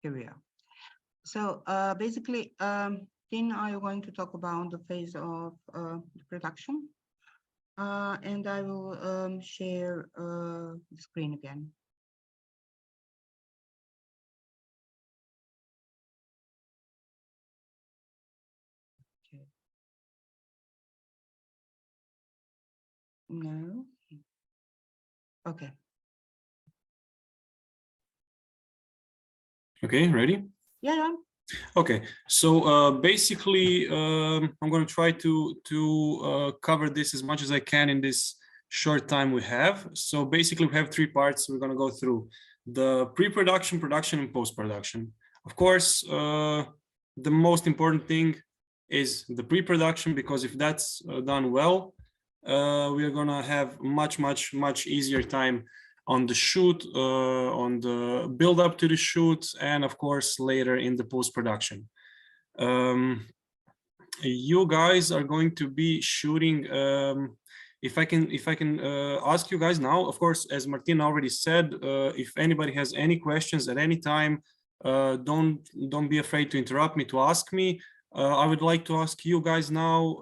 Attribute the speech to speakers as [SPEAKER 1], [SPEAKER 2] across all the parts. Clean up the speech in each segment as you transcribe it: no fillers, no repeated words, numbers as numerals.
[SPEAKER 1] Here we are. So basically, then I'm going to talk about the phase of the production. And I will share the screen again. Okay. No. Okay.
[SPEAKER 2] Okay, ready?
[SPEAKER 1] Yeah.
[SPEAKER 2] Okay, so basically, I'm going to try to cover this as much as I can in this short time we have. So basically, we have three parts we're going to go through: the pre-production, production, and post-production. Of course, the most important thing is the pre-production, because if that's done well, we are going to have much easier time on the shoot, on the build up to the shoot, and of course later in the post-production. You guys are going to be shooting. If I can ask you guys now, of course, as Martina already said, if anybody has any questions at any time, don't be afraid to interrupt me, to ask me. I would like to ask you guys now,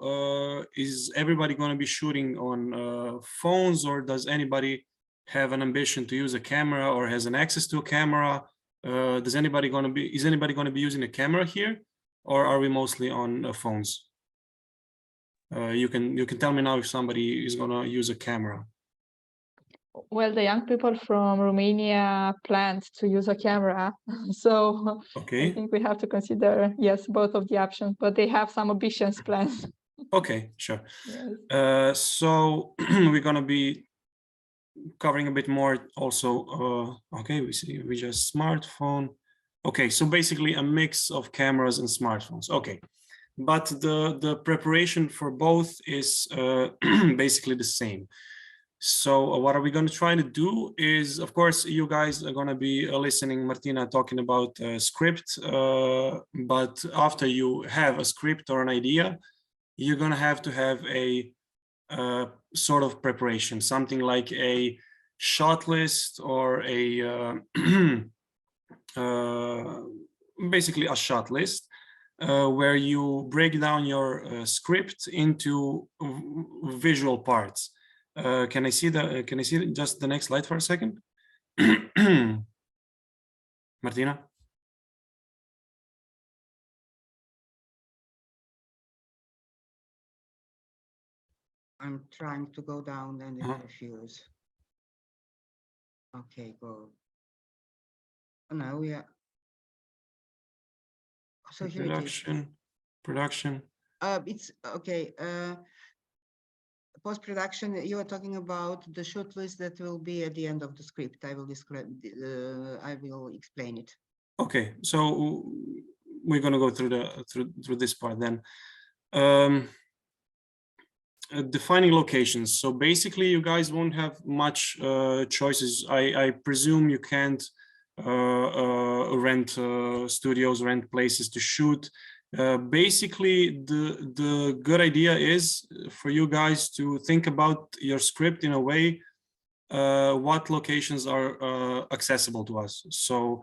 [SPEAKER 2] is everybody going to be shooting on phones, or does anybody have an ambition to use a camera or has an access to a camera? Is anybody going to be using a camera here, or are we mostly on phones? You can tell me now if somebody is going to use a camera.
[SPEAKER 3] Well, the young people from Romania planned to use a camera, so
[SPEAKER 2] okay.
[SPEAKER 3] I think we have to consider, yes, both of the options, but they have some ambitious plans.
[SPEAKER 2] Okay, sure.
[SPEAKER 3] Yes.
[SPEAKER 2] So we're going to be covering a bit more also. Okay, we just smartphone. Okay, so basically a mix of cameras and smartphones. Okay, but the preparation for both is basically the same. So what are we going to try to do is, of course, you guys are going to be listening Martina talking about script, but after you have a script or an idea, you're going to have a sort of preparation, something like a shot list or a basically a shot list, where you break down your script into visual parts. Can I see just the next slide for a second? Martina?
[SPEAKER 1] I'm trying to go down and it refuse. Okay, go. Oh, no, we are. So here
[SPEAKER 2] production.
[SPEAKER 1] It's okay. Post-production, you are talking about the shoot list that will be at the end of the script. I will describe. I will explain it.
[SPEAKER 2] Okay, so we're going to go through this part then. Defining locations. So basically, you guys won't have much choices. I presume you can't rent studios, rent places to shoot. Basically, the good idea is for you guys to think about your script in a way, what locations are accessible to us. So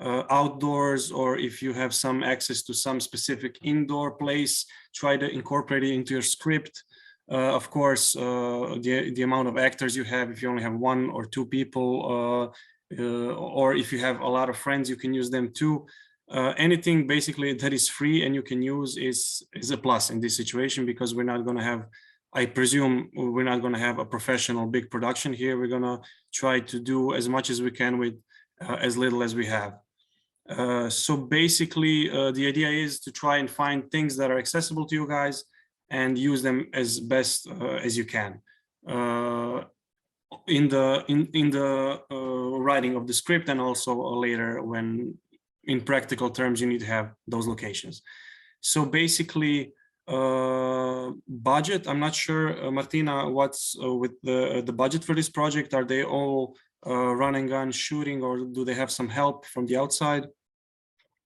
[SPEAKER 2] outdoors, or if you have some access to some specific indoor place, try to incorporate it into your script. Of course, the amount of actors you have, if you only have one or two people, or if you have a lot of friends, you can use them too. Anything basically that is free and you can use is a plus in this situation, because we're not going to have, I presume we're not going to have a professional big production here. We're going to try to do as much as we can with as little as we have. So basically, the idea is to try and find things that are accessible to you guys and use them as best as you can in the writing of the script, and also later when in practical terms you need to have those locations. So basically, budget, I'm not sure, Martina, what's with the budget for this project? Are they all run and gun shooting, or do they have some help from the outside?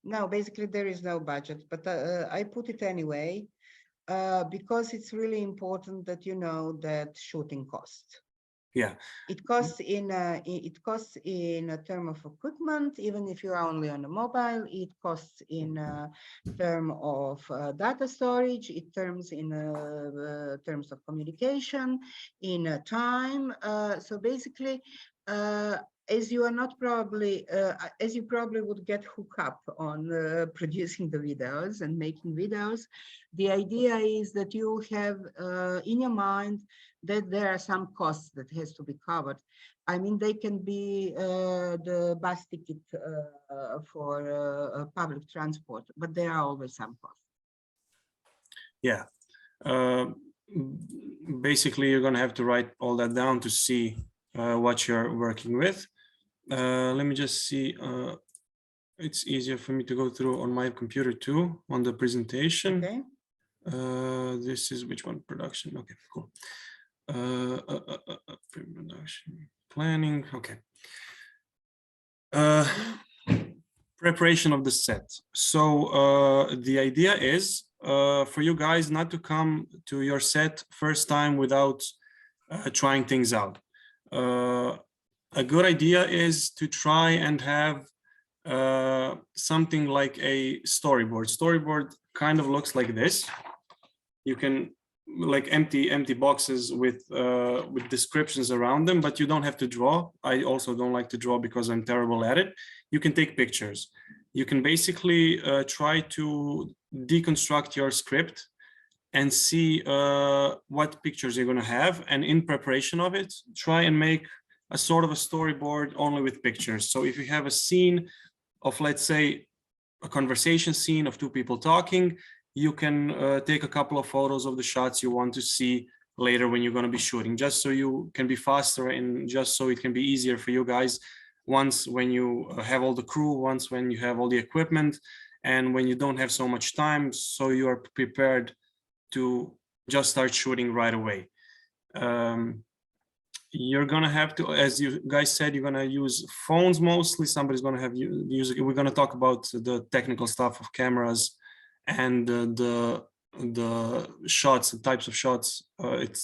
[SPEAKER 1] No, basically there is no budget, but I put it anyway. Because it's really important that you know that shooting costs.
[SPEAKER 2] Yeah.
[SPEAKER 1] It costs in a term of equipment, even if you're only on a mobile. It costs in a term of data storage. It terms in terms of communication, in time. So basically, as you are not probably, as you probably would get hooked up on producing the videos and making videos, the idea is that you have in your mind that there are some costs that has to be covered. I mean, they can be the bus ticket for public transport, but there are always some costs.
[SPEAKER 2] Yeah. Basically, you're going to have to write all that down to see what you're working with. Let me just see. It's easier for me to go through on my computer too, on the presentation.
[SPEAKER 1] Okay.
[SPEAKER 2] This is which one? Production. Okay, cool. Pre-production planning. Okay. Preparation of the set. So the idea is for you guys not to come to your set first time without trying things out. A good idea is to try and have something like a storyboard. Storyboard kind of looks like this. You can like empty boxes with descriptions around them, but you don't have to draw. I also don't like to draw because I'm terrible at it. You can take pictures. You can basically try to deconstruct your script and see what pictures you're going to have, and in preparation of it, try and make a sort of a storyboard only with pictures. So if you have a scene of, let's say, a conversation scene of two people talking, you can take a couple of photos of the shots you want to see later when you're going to be shooting, just so you can be faster and just so it can be easier for you guys once when you have all the crew, once when you have all the equipment, and when you don't have so much time, so you are prepared to just start shooting right away. You're gonna have to, as you guys said, you're gonna use phones mostly. Somebody's gonna have use. We're gonna talk about the technical stuff of cameras and the shots, the types of shots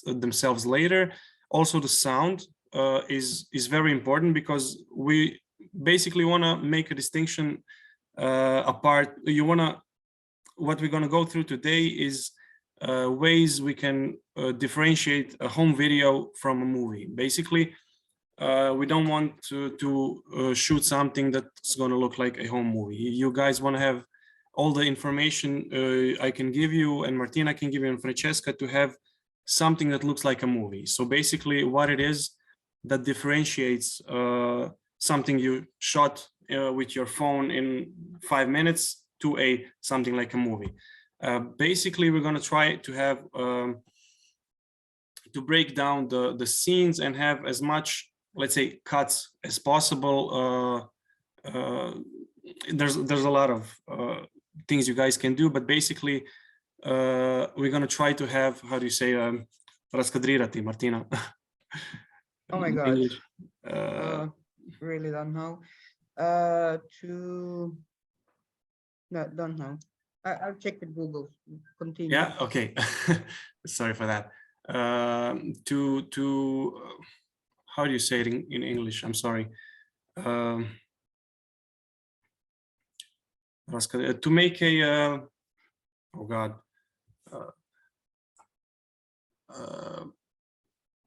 [SPEAKER 2] themselves later. Also, the sound is very important because we basically want to make a distinction apart. What we're gonna go through today is ways we can differentiate a home video from a movie. Basically, we don't want to shoot something that's going to look like a home movie. You guys want to have all the information I can give you, and Martina can give you, and Francesca, to have something that looks like a movie. So basically what it is that differentiates something you shot with your phone in 5 minutes to something like a movie. Basically, we're going to try to have to break down the scenes and have as much, let's say, cuts as possible. There's a lot of things you guys can do, but basically, we're going to try to have, how do you say, raskadrirati, Martina?
[SPEAKER 1] Oh my God.
[SPEAKER 2] English.
[SPEAKER 1] Really don't know. No, don't know. I'll check with Google. Continue.
[SPEAKER 2] Yeah, okay. Sorry for that. How do you say it in English? I'm sorry. To make a, oh God.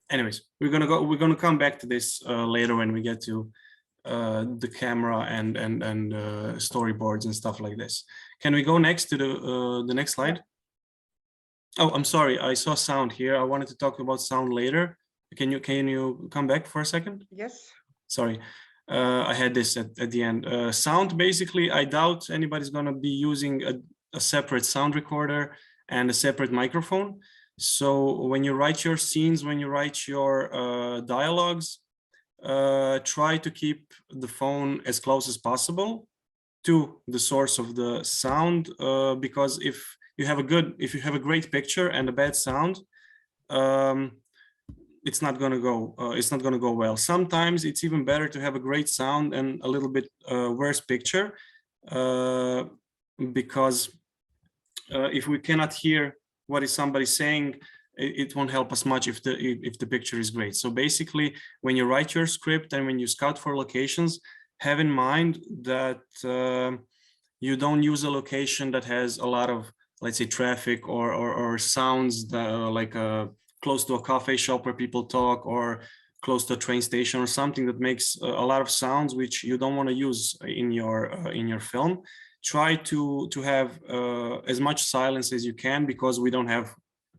[SPEAKER 2] Anyways, we're gonna come back to this later when we get to the camera and storyboards and stuff like this. Can we go next to the next slide? Oh, I'm sorry, I saw sound here. I wanted to talk about sound later. Can you come back for a second?
[SPEAKER 1] Yes.
[SPEAKER 2] Sorry, I had this at the end. Sound, basically, I doubt anybody's gonna be using a separate sound recorder and a separate microphone. So when you write your scenes, when you write your dialogues, try to keep the phone as close as possible to the source of the sound, because if you have a great picture and a bad sound, it's not going to go well. Sometimes it's even better to have a great sound and a little bit worse picture, because if we cannot hear what is somebody saying, it won't help us much if the picture is great. So basically, when you write your script and when you scout for locations, have in mind that you don't use a location that has a lot of, let's say, traffic or sounds that are like close to a coffee shop where people talk, or close to a train station, or something that makes a lot of sounds which you don't want to use in your film. Try to have as much silence as you can, because we don't have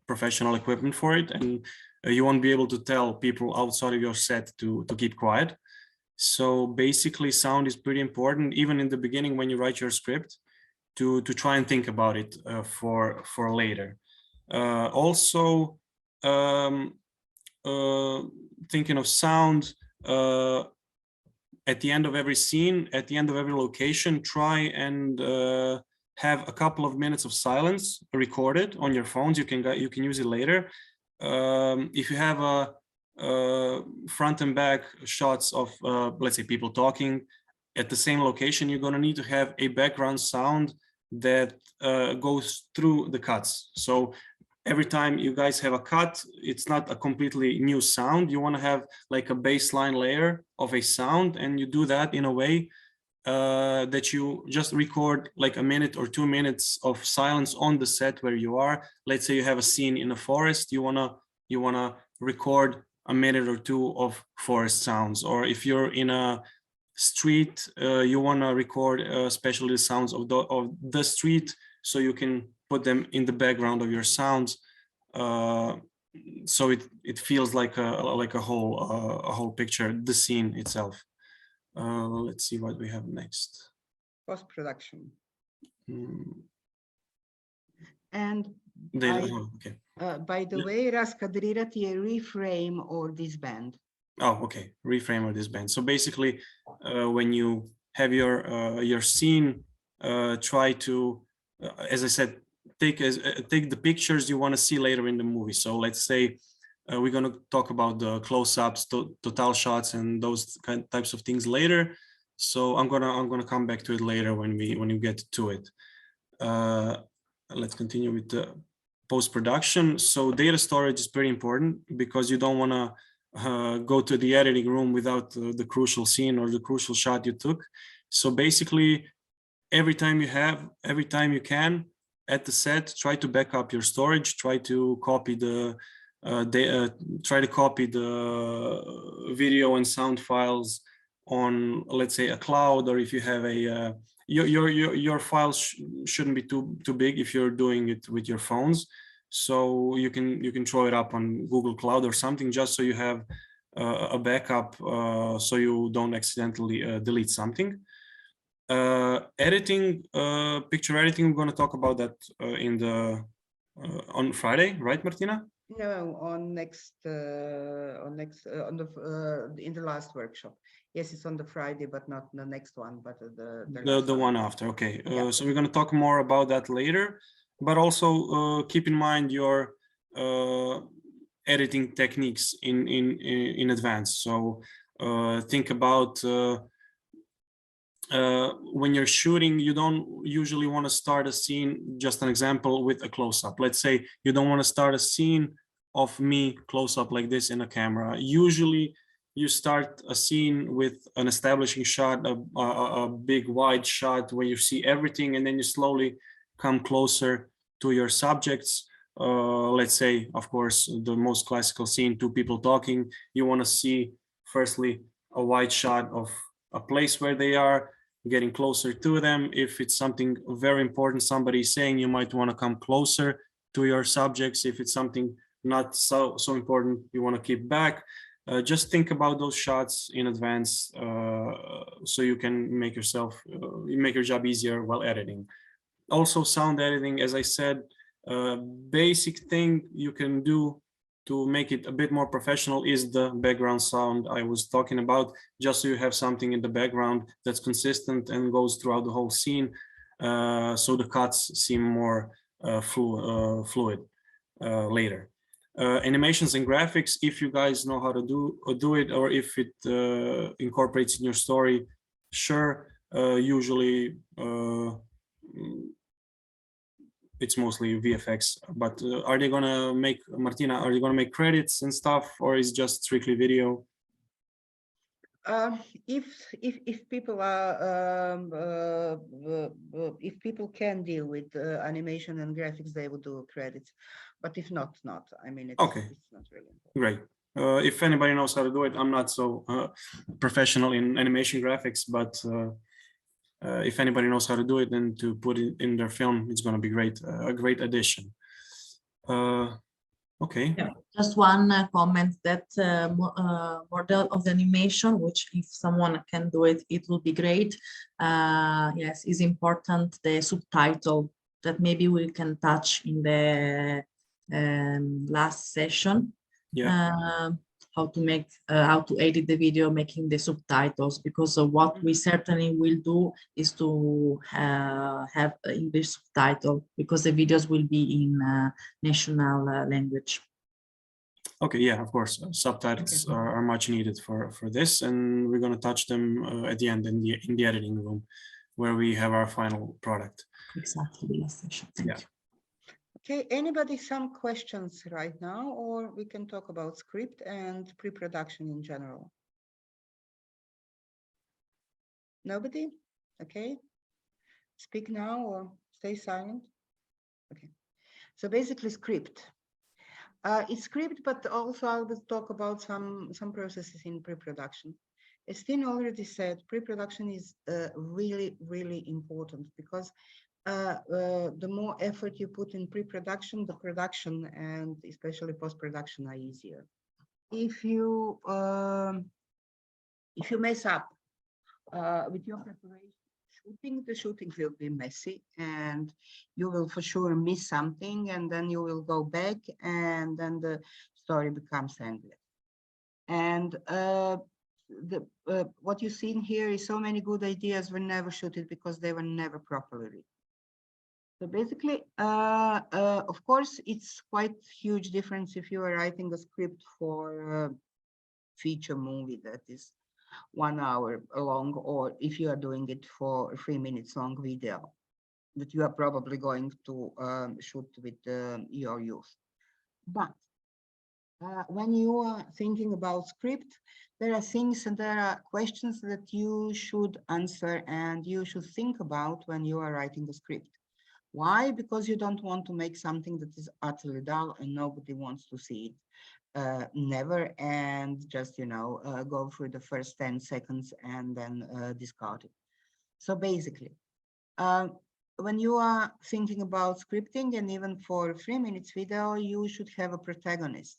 [SPEAKER 2] professional equipment for it, and you won't be able to tell people outside of your set to keep quiet. So basically, sound is pretty important, even in the beginning when you write your script, to try and think about it for later. Also, thinking of sound, at the end of every scene, at the end of every location, try and have a couple of minutes of silence recorded on your phones. You can use it later. If you have a front and back shots of let's say people talking at the same location, you're going to need to have a background sound that goes through the cuts. So every time you guys have a cut, it's not a completely new sound. You want to have like a baseline layer of a sound, and you do that in a way that you just record like a minute or 2 minutes of silence on the set where you are. Let's say you have a scene in a forest, you wanna record a minute or 2 of forest sounds. Or if you're in a street, you wanna record especially the sounds of the street, so you can put them in the background of your sounds, so it feels like a whole picture, the scene itself. Let's see what we have next.
[SPEAKER 1] Post-production.
[SPEAKER 2] And
[SPEAKER 1] okay. By the way, razkadrirati je reframe or disband.
[SPEAKER 2] Oh, okay, reframe or disband. So basically, when you have your scene, try to, as I said, take the pictures you want to see later in the movie. So let's say we're going to talk about the close-ups, total shots, and those types of things later. So I'm gonna come back to it later when we get to it. Let's continue with the post-production. So data storage is pretty important, because you don't want to go to the editing room without the crucial scene or the crucial shot you took. So basically, every time you can at the set, try to back up your storage, try to copy the video and sound files on, let's say, a cloud, or if you have a your files shouldn't be too big if you're doing it with your phones, so you can throw it up on Google Cloud or something, just so you have a backup, so you don't accidentally delete something. Editing, picture editing, we're going to talk about that on Friday, right, Martina?
[SPEAKER 1] No, on in the last workshop. Yes, it's on the Friday, but not the next one, but the
[SPEAKER 2] one after. Okay,
[SPEAKER 1] yeah.
[SPEAKER 2] So we're going to talk more about that later, but also keep in mind your editing techniques in advance. So think about when you're shooting, you don't usually want to start a scene, just an example, with a close-up. Let's say you don't want to start a scene of me close-up like this in a camera. Usually you start a scene with an establishing shot, a big wide shot where you see everything, and then you slowly come closer to your subjects. Let's say, of course, the most classical scene, 2 people talking. You want to see firstly a wide shot of a place where they are, getting closer to them. If it's something very important somebody is saying, you might want to come closer to your subjects. If it's something not so important, you want to keep back. Just think about those shots in advance, so you can make your job easier while editing. Also, sound editing, as I said, basic thing you can do to make it a bit more professional is the background sound I was talking about, just so you have something in the background that's consistent and goes throughout the whole scene, so the cuts seem more fluid later. Animations and graphics, if you guys know how to do it, or if it incorporates in your story, sure. Usually it's mostly VFX. But are they gonna make, Martina, are they gonna make credits and stuff, or is it just strictly video?
[SPEAKER 1] If people are if people can deal with animation and graphics, they will do credits. But if not, not. I mean,
[SPEAKER 2] Okay.
[SPEAKER 1] it's not really important.
[SPEAKER 2] Great. If anybody knows how to do it, I'm not so professional in animation graphics, but if anybody knows how to do it, then to put it in their film, it's going to be great, a great addition. Okay.
[SPEAKER 4] Yeah, just one comment that model of the animation, which if someone can do it, it will be great. Yes, is important the subtitle that maybe we can touch in the last session.
[SPEAKER 2] Yeah.
[SPEAKER 4] How to make, how to edit the video, making the subtitles, because what we certainly will do is to have English subtitle, because the videos will be in national language.
[SPEAKER 2] Okay, yeah, of course, subtitles are much needed for this, and we're going to touch them at the end in the editing room, where we have our final product.
[SPEAKER 4] Exactly, the last session. Thank you.
[SPEAKER 1] Okay, anybody some questions right now, or we can talk about script and pre-production in general? Nobody? Okay. Speak now or stay silent. Okay. So basically script. It's script, but also I will talk about some processes in pre-production. As Tin already said, pre-production is really, really important, because the more effort you put in pre-production, the production and especially post-production are easier. If you mess up with your preparation, the shooting will be messy, and you will for sure miss something, and then you will go back, and then the story becomes endless. And what you see in here is so many good ideas were never shooted because they were never properly written. So basically, of course, it's quite huge difference if you are writing a script for a feature movie that is 1 hour long, or if you are doing it for a 3 minutes long video that you are probably going to shoot with your youth. But when you are thinking about script, there are things and there are questions that you should answer and you should think about when you are writing a script. Why? Because you don't want to make something that is utterly dull and nobody wants to see it. Never, and just, go through the first 10 seconds and then discard it. So basically, when you are thinking about scripting, and even for a 3 minutes video, you should have a protagonist.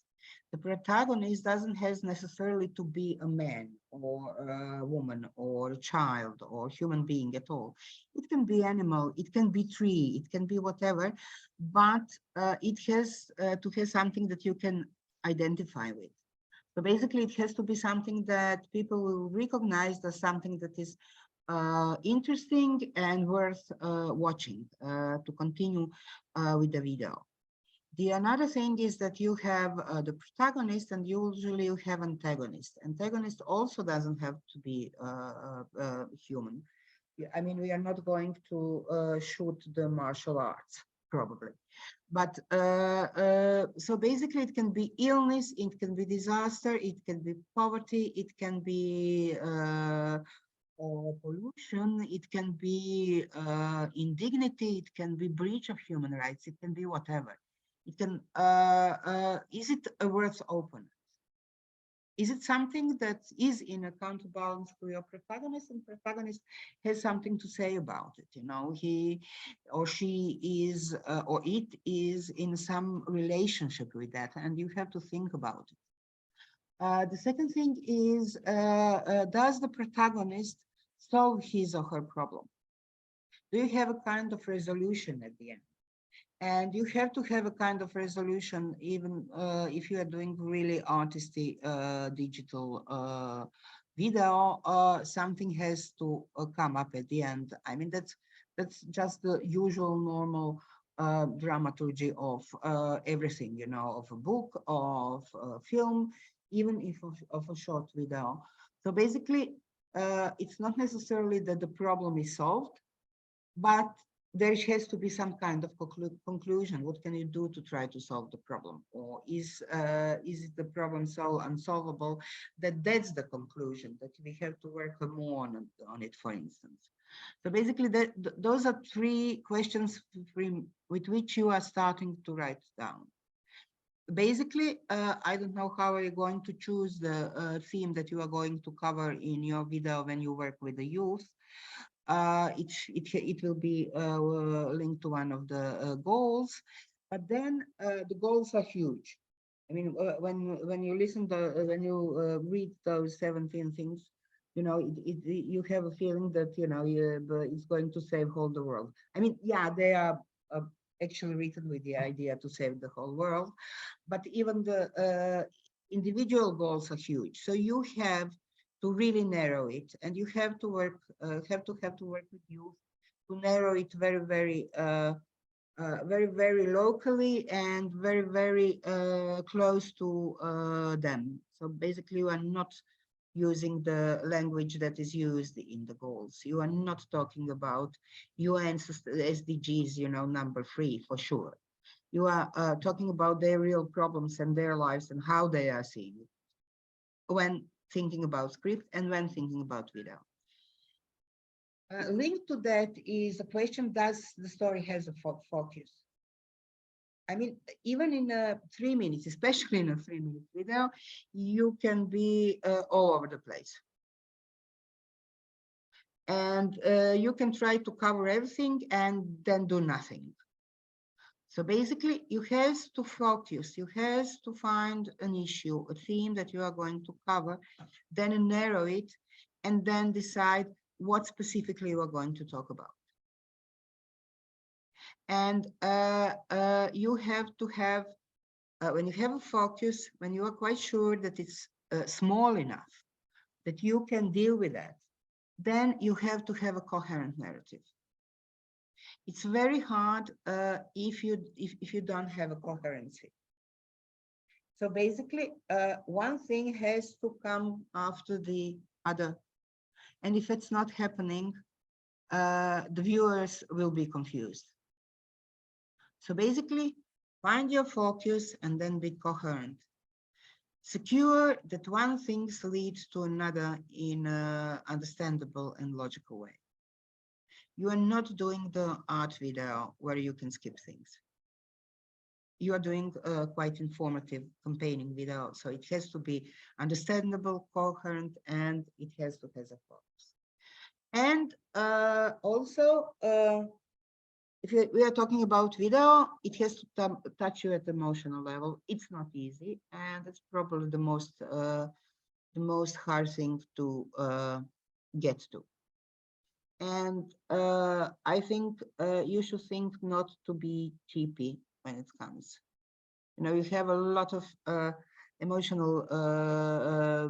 [SPEAKER 1] The protagonist doesn't have necessarily to be a man or a woman or a child or human being at all. It can be animal, it can be tree, it can be whatever, but it has to have something that you can identify with. So basically, it has to be something that people will recognize as something that is interesting and worth watching to continue with the video. The another thing is that you have the protagonist, and usually you have antagonist. Antagonist also doesn't have to be human. I mean, we are not going to shoot the martial arts, probably. But so basically it can be illness, it can be disaster, it can be poverty, it can be pollution, it can be indignity, it can be breach of human rights, it can be whatever. It can, is it a worth openness? Is it something that is in a counterbalance to your protagonist, and protagonist has something to say about it? He or she is, or it is in some relationship with that, and you have to think about it. The second thing is, does the protagonist solve his or her problem? Do you have a kind of resolution at the end? And you have to have a kind of resolution, even if you are doing really artisty digital video, something has to come up at the end. I mean, that's just the usual normal dramaturgy of everything, of a book, of a film, even if of a short video. So basically, it's not necessarily that the problem is solved, but there has to be some kind of conclusion. What can you do to try to solve the problem? Or is the problem so unsolvable that that's the conclusion, that we have to work more on it, for instance? So basically, those are three questions with which you are starting to write down. Basically, I don't know how are you going to choose the theme that you are going to cover in your video when you work with the youth. It will be linked to one of the goals, but then the goals are huge. I mean, when you listen to when you read those 17 things, you know, you have a feeling that it's going to save whole the world. I mean, yeah, they are actually written with the idea to save the whole world, but even the individual goals are huge. So you have to really narrow it, and you have to work work with youth to narrow it very, very locally and very close to them. So basically, you are not using the language that is used in the goals. You are not talking about UN SDGs, number 3 for sure. You are talking about their real problems and their lives and how they are seeing it when thinking about script and when thinking about video. Linked to that is a question: does the story has a focus? I mean, even in 3 minutes, especially in a 3-minute video, you can be all over the place. And you can try to cover everything and then do nothing. So basically, you have to focus, you have to find an issue, a theme that you are going to cover, then narrow it, and then decide what specifically you are going to talk about. And you have to have, when you have a focus, when you are quite sure that it's small enough, that you can deal with that, then you have to have a coherent narrative. It's very hard if you don't have a coherency. So basically, one thing has to come after the other. And if it's not happening, the viewers will be confused. So basically, find your focus and then be coherent. Secure that one thing leads to another in an understandable and logical way. You are not doing the art video where you can skip things. You are doing quite informative campaigning video, so it has to be understandable, coherent, and it has to have a focus. And also, if we are talking about video, it has to touch you at the emotional level. It's not easy, and it's probably the most hard thing to get to. And I think you should think not to be cheapy when it comes. You have a lot of emotional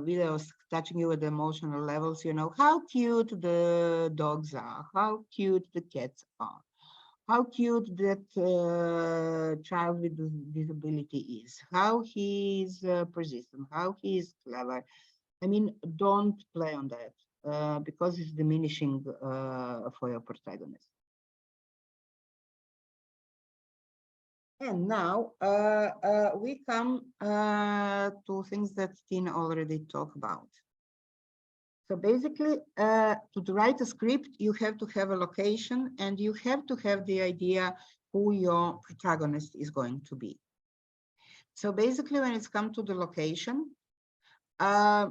[SPEAKER 1] videos touching you at the emotional levels. How cute the dogs are, how cute the cats are, how cute that child with disability is, how he is persistent, how he is clever. I mean, don't play on that. Because it's diminishing for your protagonist. And now we come to things that Tina already talked about. So basically, to write a script, you have to have a location and you have to have the idea who your protagonist is going to be. So basically, when it's come to the location, I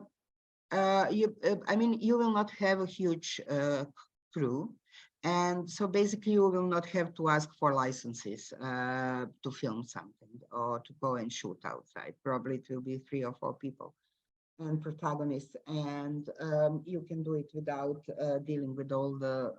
[SPEAKER 1] mean, you will not have a huge crew. And so basically you will not have to ask for licenses to film something or to go and shoot outside. Probably it will be 3 or 4 people and protagonists, and you can do it without dealing with all the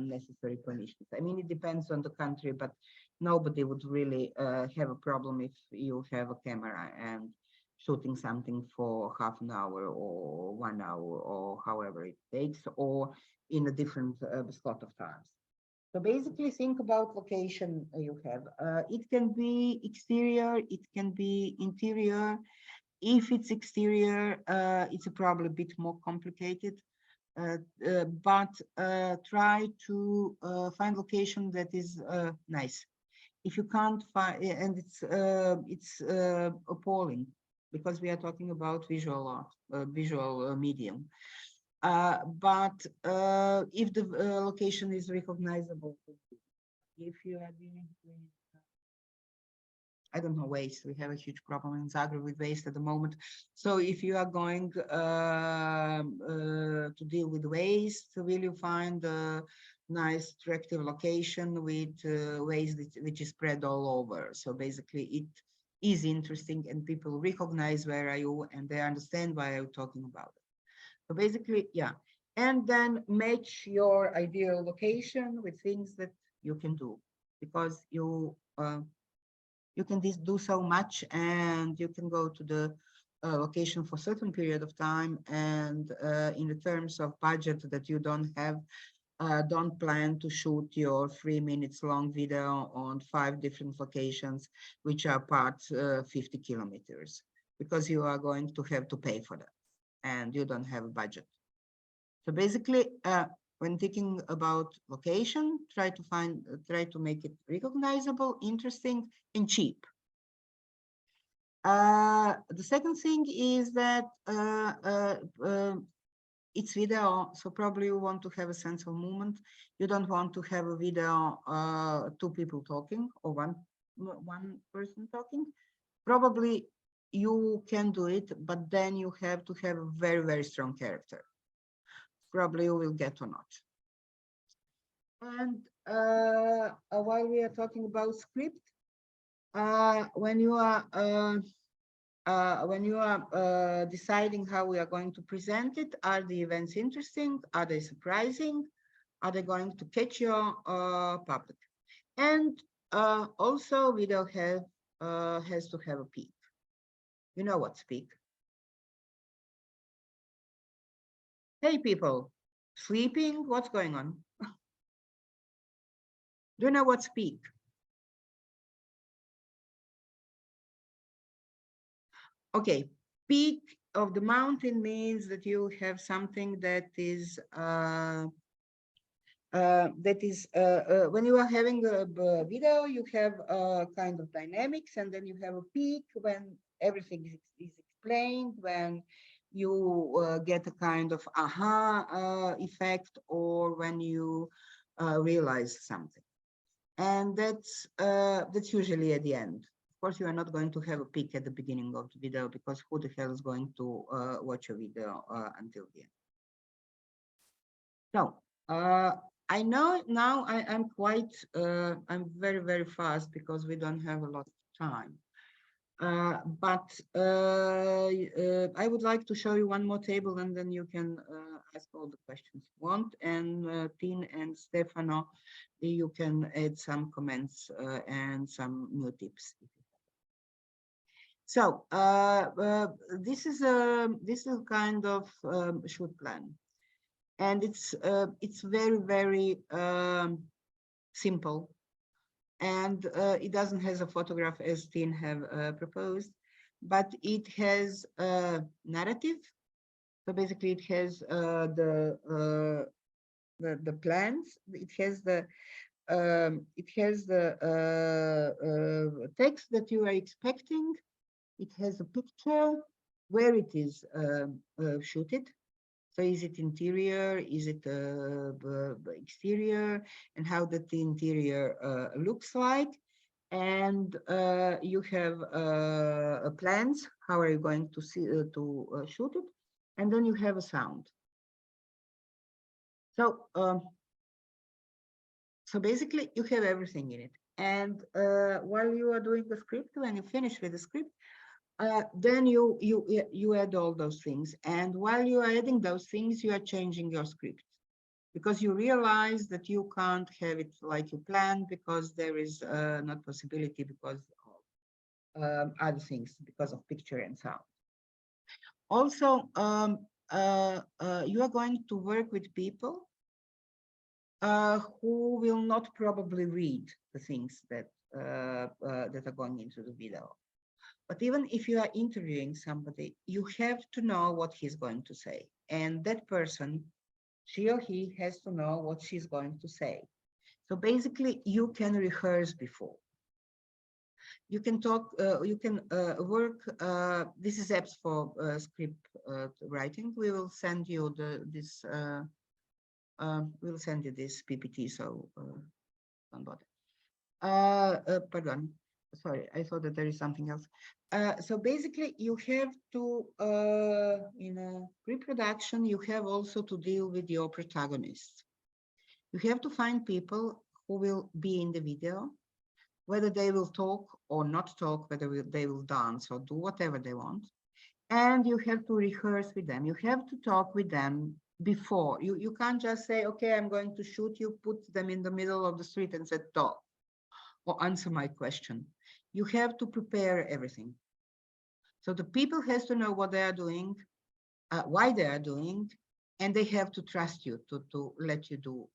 [SPEAKER 1] necessary permissions. I mean, it depends on the country, but nobody would really have a problem if you have a camera and shooting something for half an hour or 1 hour or however it takes, or in a different slot of times. So basically think about location you have. It can be exterior, it can be interior. If it's exterior, it's probably a bit more complicated. but try to find location that is nice. If you can't find, and it's appalling because we are talking about visual art, visual medium. But if the location is recognizable, if you are dealing with, I don't know, waste, we have a huge problem in Zagreb with waste at the moment. So if you are going to deal with waste, will you find a nice attractive location with waste which is spread all over? So basically it is interesting and people recognize where are you and they understand why I'm talking about it. So basically, yeah. And then match your ideal location with things that you can do, because you can do so much, and you can go to the location for a certain period of time, and in the terms of budget that you don't have, don't plan to shoot your 3 minutes long video on 5 different locations, which are apart 50 kilometers, because you are going to have to pay for that, and you don't have a budget. So basically, when thinking about location, try to make it recognizable, interesting, and cheap. The second thing is that it's video, so probably you want to have a sense of movement. You don't want to have a video, 2 people talking or one person talking. Probably you can do it, but then you have to have a very, very strong character. Probably you will get or not. And while we are talking about script, when you are deciding how we are going to present it, are the events interesting? Are they surprising? Are they going to catch your public? And also video has to have a peak. You know what's peak? Hey people, sleeping, what's going on? Do you know what's peak? Okay, peak of the mountain means that you have something that is when you are having a video, you have a kind of dynamics, and then you have a peak when everything is explained, when you get a kind of aha effect, or when you realize something. And that's usually at the end. Of course, you are not going to have a peak at the beginning of the video, because who the hell is going to watch a video until the end? So I know now I'm quite, I'm very, very fast because we don't have a lot of time. But I would like to show you one more table, and then you can ask all the questions you want. And Tin and Stefano, you can add some comments and some new tips. So this is a kind of shoot plan, and it's very, very simple. And it doesn't have a photograph as Tin have proposed, but it has a narrative. So basically, it has the plans. It has the text that you are expecting. It has a picture where it is shooted. So is it interior? Is it exterior? And how that the interior looks like? And you have plans. How are you going to see shoot it? And then you have a sound. So so basically, you have everything in it. And while you are doing the script, when you finish with the script, then you add all those things. And while you are adding those things, you are changing your script, because you realize that you can't have it like you planned, because there is not possibility because of other things, because of picture and sound. Also, you are going to work with people who will not probably read the things that that are going into the video. But even if you are interviewing somebody, you have to know what he's going to say. And that person she or he has to know what she's going to say. So basically, you can rehearse before. You can talk, you can work, this is apps for script writing. We will send you this PPT, so don't bother. Pardon, sorry, I thought that there is something else. So basically, you have to, in a pre-production, you have also to deal with your protagonists. You have to find people who will be in the video, whether they will talk or not talk, whether they will dance or do whatever they want. And you have to rehearse with them. You have to talk with them before. You can't just say, okay, I'm going to shoot you, put them in the middle of the street and say, talk or answer my question. You have to prepare everything. So the people has to know what they are doing, why they are doing, and they have to trust you to let you do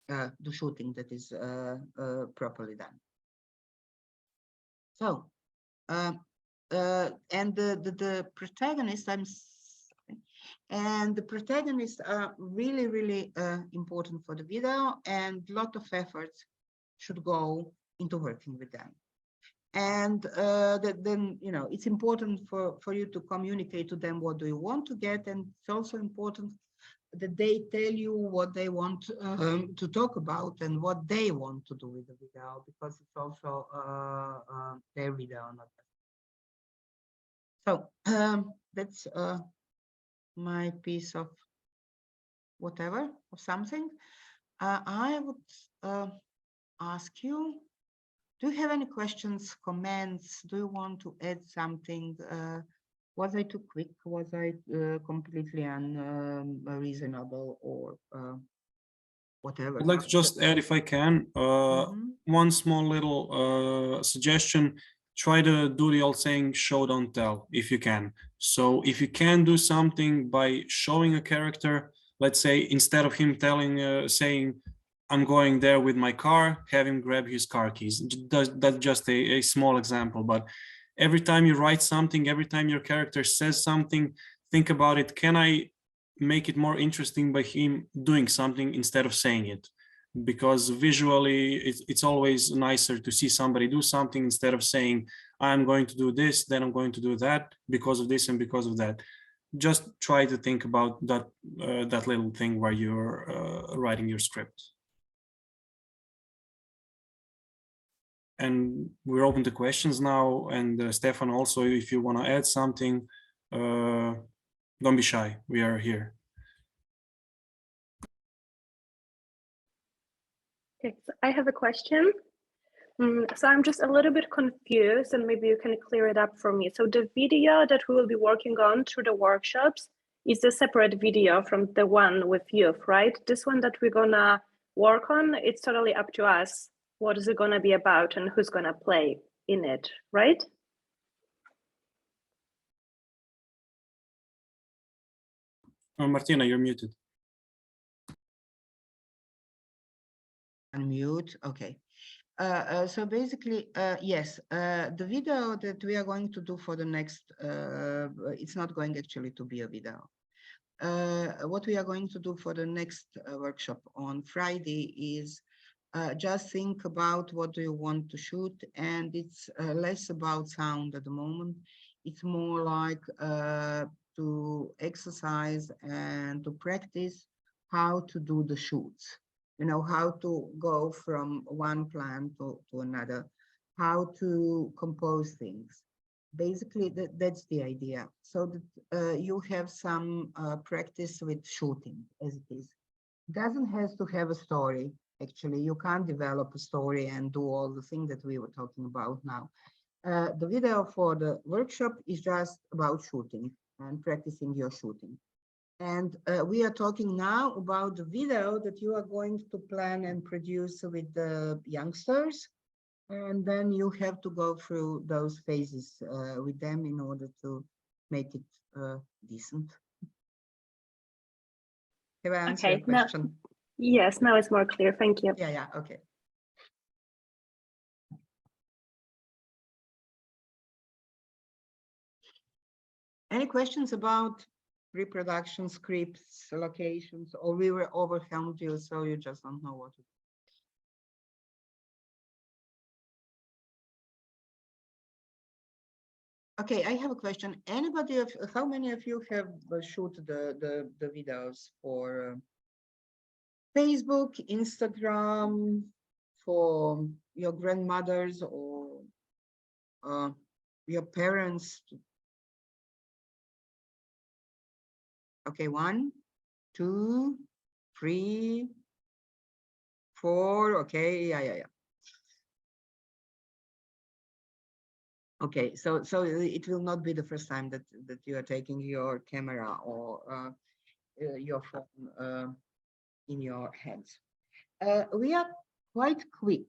[SPEAKER 1] the shooting that is properly done. So, and the protagonists, and the protagonists are really, really important for the video, and a lot of efforts should go into working with them. And then, you know, it's important for you to communicate to them what do you want to get, and it's also important that they tell you what they want to talk about and what they want to do with the video, because it's also their video, not theirs. So that's my piece of whatever, of something. I would ask you, do you have any questions, comments? Do you want to add something? Was I too quick? Was I completely unreasonable or whatever?
[SPEAKER 2] I'd like to just add, if I can, one small little suggestion. Try to do the old saying, show, don't tell, if you can. So if you can do something by showing a character, let's say, instead of him saying, I'm going there with my car, have him grab his car keys. That's just a small example, but every time you write something, every time your character says something, think about it. Can I make it more interesting by him doing something instead of saying it? Because visually, it's always nicer to see somebody do something instead of saying, I'm going to do this, then I'm going to do that because of this and because of that. Just try to think about that, that little thing while you're writing your script. And we're open to questions now. And Stefan, also, if you want to add something, don't be shy. We are here.
[SPEAKER 5] Okay, so I have a question. So I'm just a little bit confused, and maybe you can clear it up for me. So the video that we will be working on through the workshops is a separate video from the one with youth, right? This one that we're gonna work on, it's totally up to us. What is it gonna be about and who's gonna play in it, right?
[SPEAKER 2] Oh, Martina, you're muted.
[SPEAKER 1] Unmute, okay. So basically, yes, the video that we are going to do for the next, it's not going actually to be a video. What we are going to do for the next workshop on Friday is just think about what do you want to shoot, and it's less about sound at the moment. It's more like to exercise and to practice how to do the shoots. You know, how to go from one plan to another, how to compose things. Basically, that's the idea. So that you have some practice with shooting as it is. Doesn't have to have a story. Actually, you can't develop a story and do all the things that we were talking about now. The video for the workshop is just about shooting and practicing your shooting. And we are talking now about the video that you are going to plan and produce with the youngsters. And then you have to go through those phases with them in order to make it decent. Have I answered your question?
[SPEAKER 5] Yes, now it's more clear. Thank you.
[SPEAKER 1] Yeah, okay. Any questions about pre-production scripts, locations, or we were overwhelmed you, so you just don't know what to do? Okay, I have a question. Anybody of, how many of you have shoot the videos for Facebook, Instagram, for your grandmothers or your parents? Okay, 1, 2, 3, 4. Okay, yeah. Okay, so it will not be the first time that you are taking your camera or your phone in your hands. We are quite quick,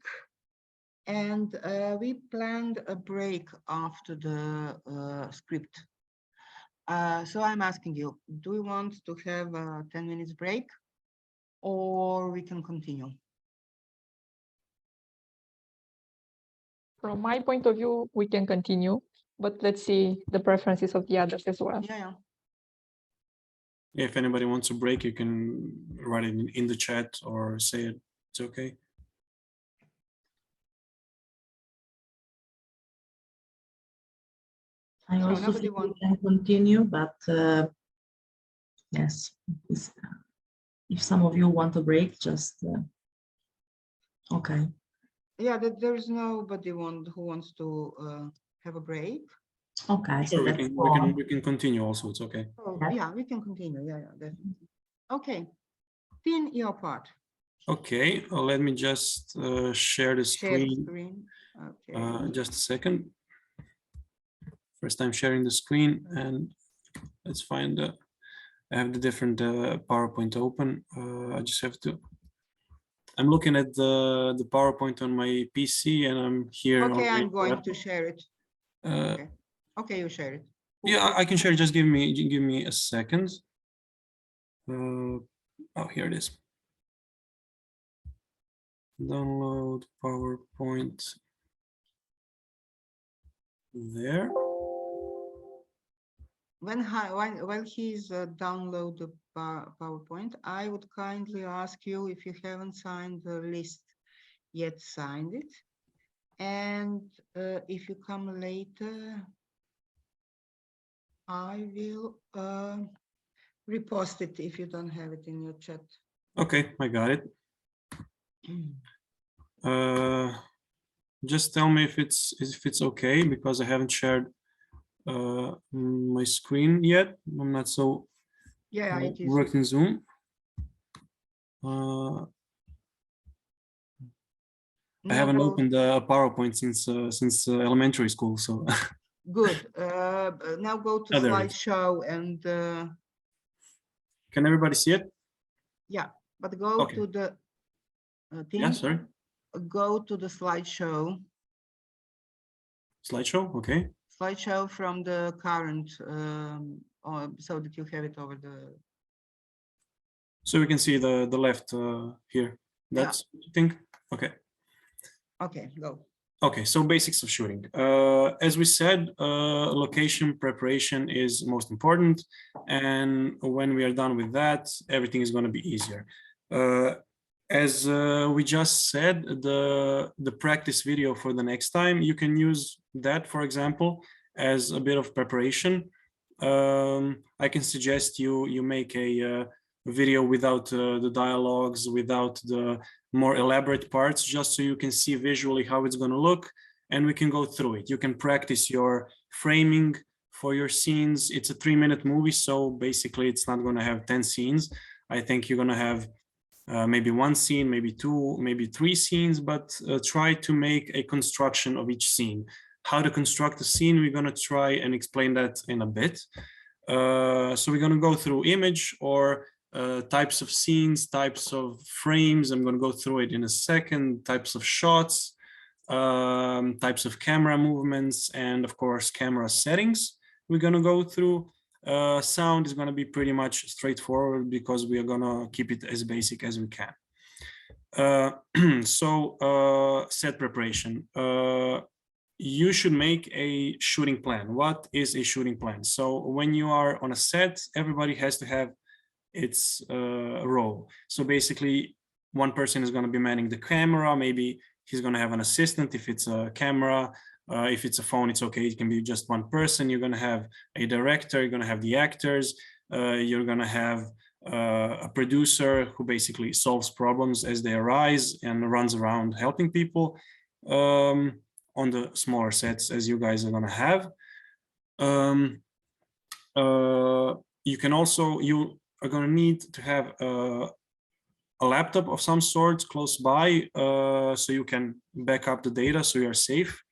[SPEAKER 1] and we planned a break after the script. So I'm asking you, do you want to have a 10 minutes break, or we can continue?
[SPEAKER 3] From my point of view, we can continue, but let's see the preferences of the others as well.
[SPEAKER 1] Yeah.
[SPEAKER 2] If anybody wants a break, you can write it in the chat or say it. It's okay.
[SPEAKER 4] I
[SPEAKER 1] So
[SPEAKER 4] also
[SPEAKER 1] nobody
[SPEAKER 4] think we
[SPEAKER 1] wants-
[SPEAKER 4] can continue, but yes, if some of you want a break, just okay.
[SPEAKER 1] Yeah, there's nobody who wants to have a break.
[SPEAKER 4] Okay, so
[SPEAKER 2] Sure,
[SPEAKER 4] that's all.
[SPEAKER 2] we can continue also. It's okay.
[SPEAKER 1] Oh,
[SPEAKER 4] Yes.
[SPEAKER 1] yeah, we can continue. Yeah, definitely. Okay, Tin, your part.
[SPEAKER 2] Okay, let me just share the
[SPEAKER 1] Share the
[SPEAKER 2] screen.
[SPEAKER 1] screen. Okay.
[SPEAKER 2] Just a second. First time sharing the screen, and let's find the. I have the different PowerPoint open. I just have to. I'm looking at the PowerPoint on my PC, and I'm here.
[SPEAKER 1] Okay,
[SPEAKER 2] on my
[SPEAKER 1] I'm going to
[SPEAKER 2] laptop.
[SPEAKER 1] share it.
[SPEAKER 2] Uh,
[SPEAKER 1] Okay. Okay, you share it.
[SPEAKER 2] Yeah, I can share. Just give me a second. Oh, here it is. Download PowerPoint. There.
[SPEAKER 1] While he's download the PowerPoint, I would kindly ask you, if you haven't signed the list yet, signed it. And if you come later, I will repost it if you don't have it in your chat.
[SPEAKER 2] Okay, I got it. Just tell me if it's okay, because I haven't shared my screen yet. I'm not so
[SPEAKER 1] Yeah, it is.
[SPEAKER 2] worked in Zoom. I haven't
[SPEAKER 1] No,
[SPEAKER 2] opened the PowerPoint since elementary school, so
[SPEAKER 1] good. Now go to
[SPEAKER 2] there it is.
[SPEAKER 1] slideshow and
[SPEAKER 2] Can everybody see it?
[SPEAKER 1] yeah, but go
[SPEAKER 2] Okay.
[SPEAKER 1] to the thing.
[SPEAKER 2] Yeah, sorry.
[SPEAKER 1] Go to the slideshow.
[SPEAKER 2] Slideshow, okay.
[SPEAKER 1] Slideshow from the current, so that you have it over the.
[SPEAKER 2] So we can see the left here. That's what you think? Okay.
[SPEAKER 1] Okay, go.
[SPEAKER 2] Okay, so basics of shooting. As we said, location preparation is most important. And when we are done with that, everything is going to be easier. As we just said, the practice video for the next time, you can use that, for example, as a bit of preparation. I can suggest you make a video without the dialogues, without the more elaborate parts, just so you can see visually how it's going to look, and we can go through it. You can practice your framing for your scenes. It's a 3-minute movie, so basically it's not going to have 10 scenes. I think you're going to have maybe 1 scene, maybe 2, maybe 3 scenes, but try to make a construction of each scene. How to construct a scene, we're going to try and explain that in a bit. So we're going to go through image or types of scenes, types of frames. I'm going to go through it in a second, types of shots, types of camera movements, and of course, camera settings. We're going to go through. Sound is going to be pretty much straightforward because we are going to keep it as basic as we can. So set preparation. you should make a shooting plan. What is a shooting plan? So when you are on a set, everybody has to have its role. So basically, one person is going to be manning the camera. Maybe he's going to have an assistant if it's a camera. If it's a phone, it's okay. It can be just one person. You're going to have a director. You're going to have the actors. You're going to have a producer who basically solves problems as they arise and runs around helping people on the smaller sets as you guys are going to have. You can also, you are going to need to have a laptop of some sort close by so you can back up the data so you're safe.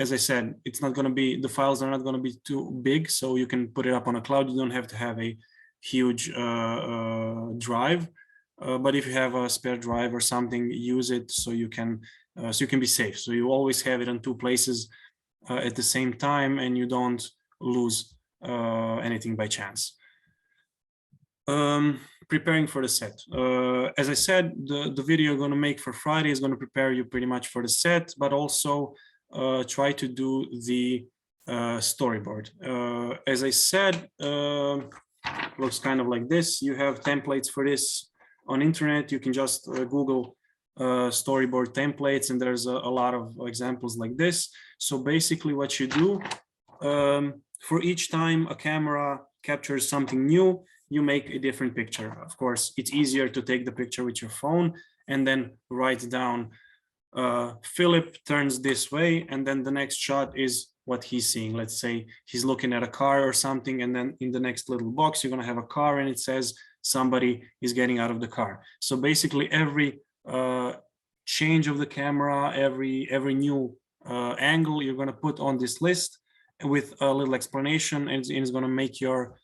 [SPEAKER 2] As I said, it's not going to be, the files are not going to be too big, so you can put it up on a cloud. You don't have to have a huge drive, but if you have a spare drive or something, use it so you can be safe. So you always have it in two places at the same time, and you don't lose anything by chance. Preparing for the set. As I said, the video you're going to make for Friday is going to prepare you pretty much for the set, but also try to do the storyboard. As I said, looks kind of like this. You have templates for this on internet. You can just Google storyboard templates, and there's a lot of examples like this. So basically what you do, for each time a camera captures something new, you make a different picture. Of course, it's easier to take the picture with your phone and then write down, Philip turns this way, and then the next shot is what he's seeing. Let's say he's looking at a car or something, and then in the next little box, you're going to have a car and it says somebody is getting out of the car. So basically every change of the camera, every new angle you're going to put on this list with a little explanation, and it's going to make your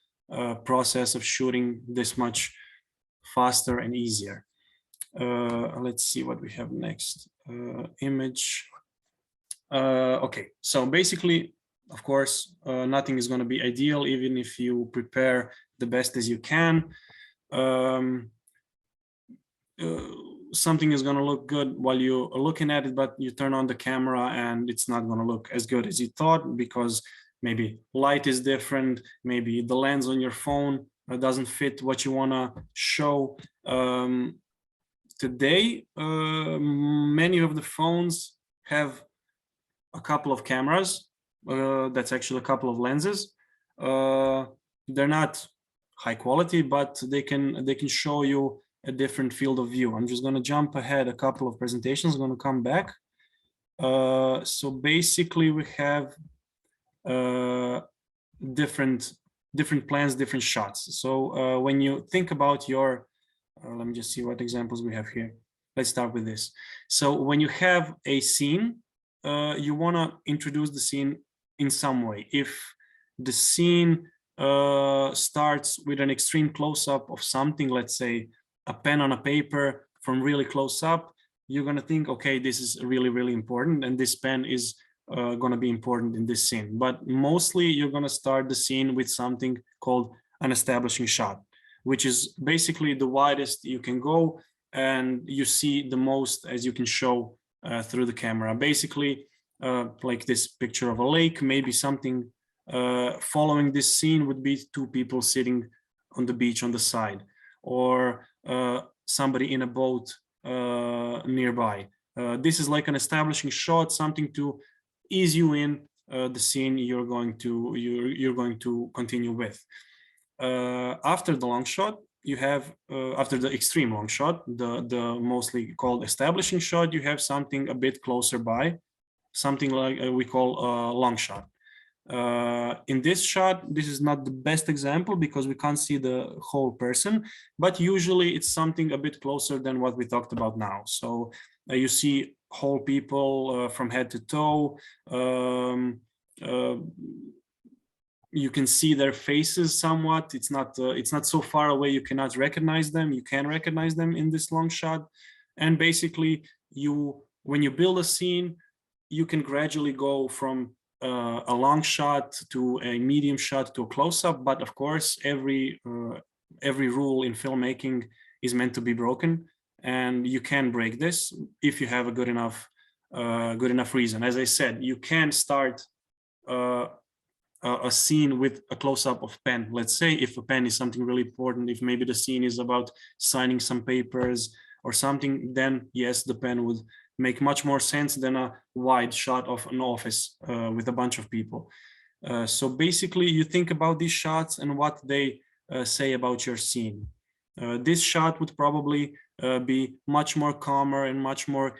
[SPEAKER 2] process of shooting this much faster and easier. Let's see what we have next. Image. Okay, so basically, of course, nothing is going to be ideal, even if you prepare the best as you can. Something is going to look good while you're looking at it, but you turn on the camera and it's not going to look as good as you thought, because maybe light is different, maybe the lens on your phone doesn't fit what you want to show. Today, many of the phones have a couple of cameras. That's actually a couple of lenses. They're not high quality, but they can show you a different field of view. I'm just going to jump ahead a couple of presentations. I'm going to come back. So basically, we have different plans, different shots. So when you think about your, let me just see what examples we have here. Let's start with this. So when you have a scene, you want to introduce the scene in some way. If the scene starts with an extreme close-up of something, let's say a pen on a paper from really close up, you're going to think, okay, this is really, really important, and this pen is going to be important in this scene. But mostly you're going to start the scene with something called an establishing shot, which is basically the widest you can go, and you see the most as you can show through the camera. Basically, like this picture of a lake, maybe something following this scene would be two people sitting on the beach on the side, or somebody in a boat nearby. This is like an establishing shot, something to ease you in the scene you're going to continue with. After the long shot, you have after the extreme long shot, the mostly called establishing shot, you have something a bit closer by, something like we call a long shot. In this shot, this is not the best example because we can't see the whole person, but usually it's something a bit closer than what we talked about now. So you see whole people from head to toe. You can see their faces somewhat. It's not so far away you cannot recognize them. You can recognize them in this long shot. And basically, when you build a scene, you can gradually go from a long shot to a medium shot to a close-up. But of course, every rule in filmmaking is meant to be broken, and you can break this if you have a good enough good enough reason. As I said, you can start a scene with a close-up of pen. Let's say if a pen is something really important, if maybe the scene is about signing some papers or something, then yes, the pen would make much more sense than a wide shot of an office with a bunch of people. So basically you think about these shots and what they say about your scene. This shot would probably be much more calmer and much more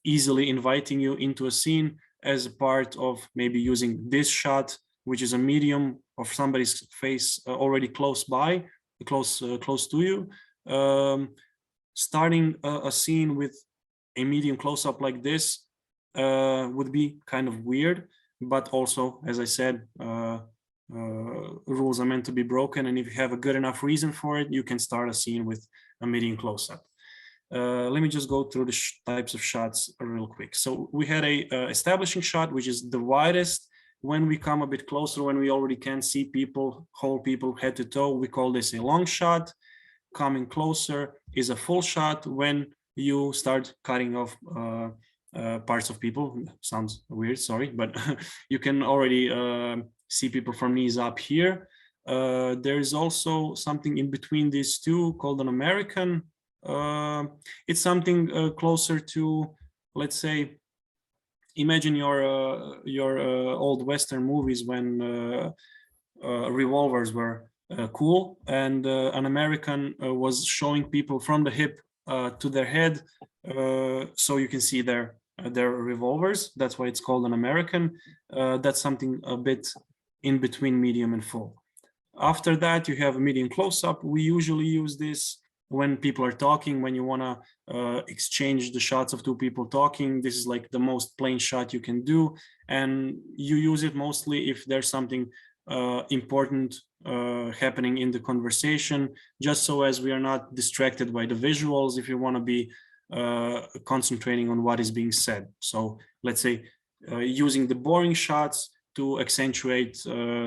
[SPEAKER 2] easily inviting you into a scene as a part of maybe using this shot, which is a medium of somebody's face already close by, close to you. Starting a scene with a medium close-up like this would be kind of weird, but also, as I said, rules are meant to be broken, and if you have a good enough reason for it, you can start a scene with a medium close-up. Let me just go through the types of shots real quick. So we had a establishing shot, which is the widest. When we come a bit closer, when we already can see people, whole people head to toe, we call this a long shot. Coming closer is a full shot when you start cutting off parts of people. Sounds weird, sorry, but you can already see people from knees up here. There is also something in between these two called an American. It's something closer to, let's say, imagine your old Western movies when revolvers were cool, and an American was showing people from the hip to their head, so you can see their revolvers. That's why it's called an American. That's something a bit in between medium and full. After that, you have a medium close-up. We usually use this when people are talking, when you want to exchange the shots of two people talking. This is like the most plain shot you can do, and you use it mostly if there's something important happening in the conversation, just so as we are not distracted by the visuals, if you want to be concentrating on what is being said. So let's say using the boring shots to accentuate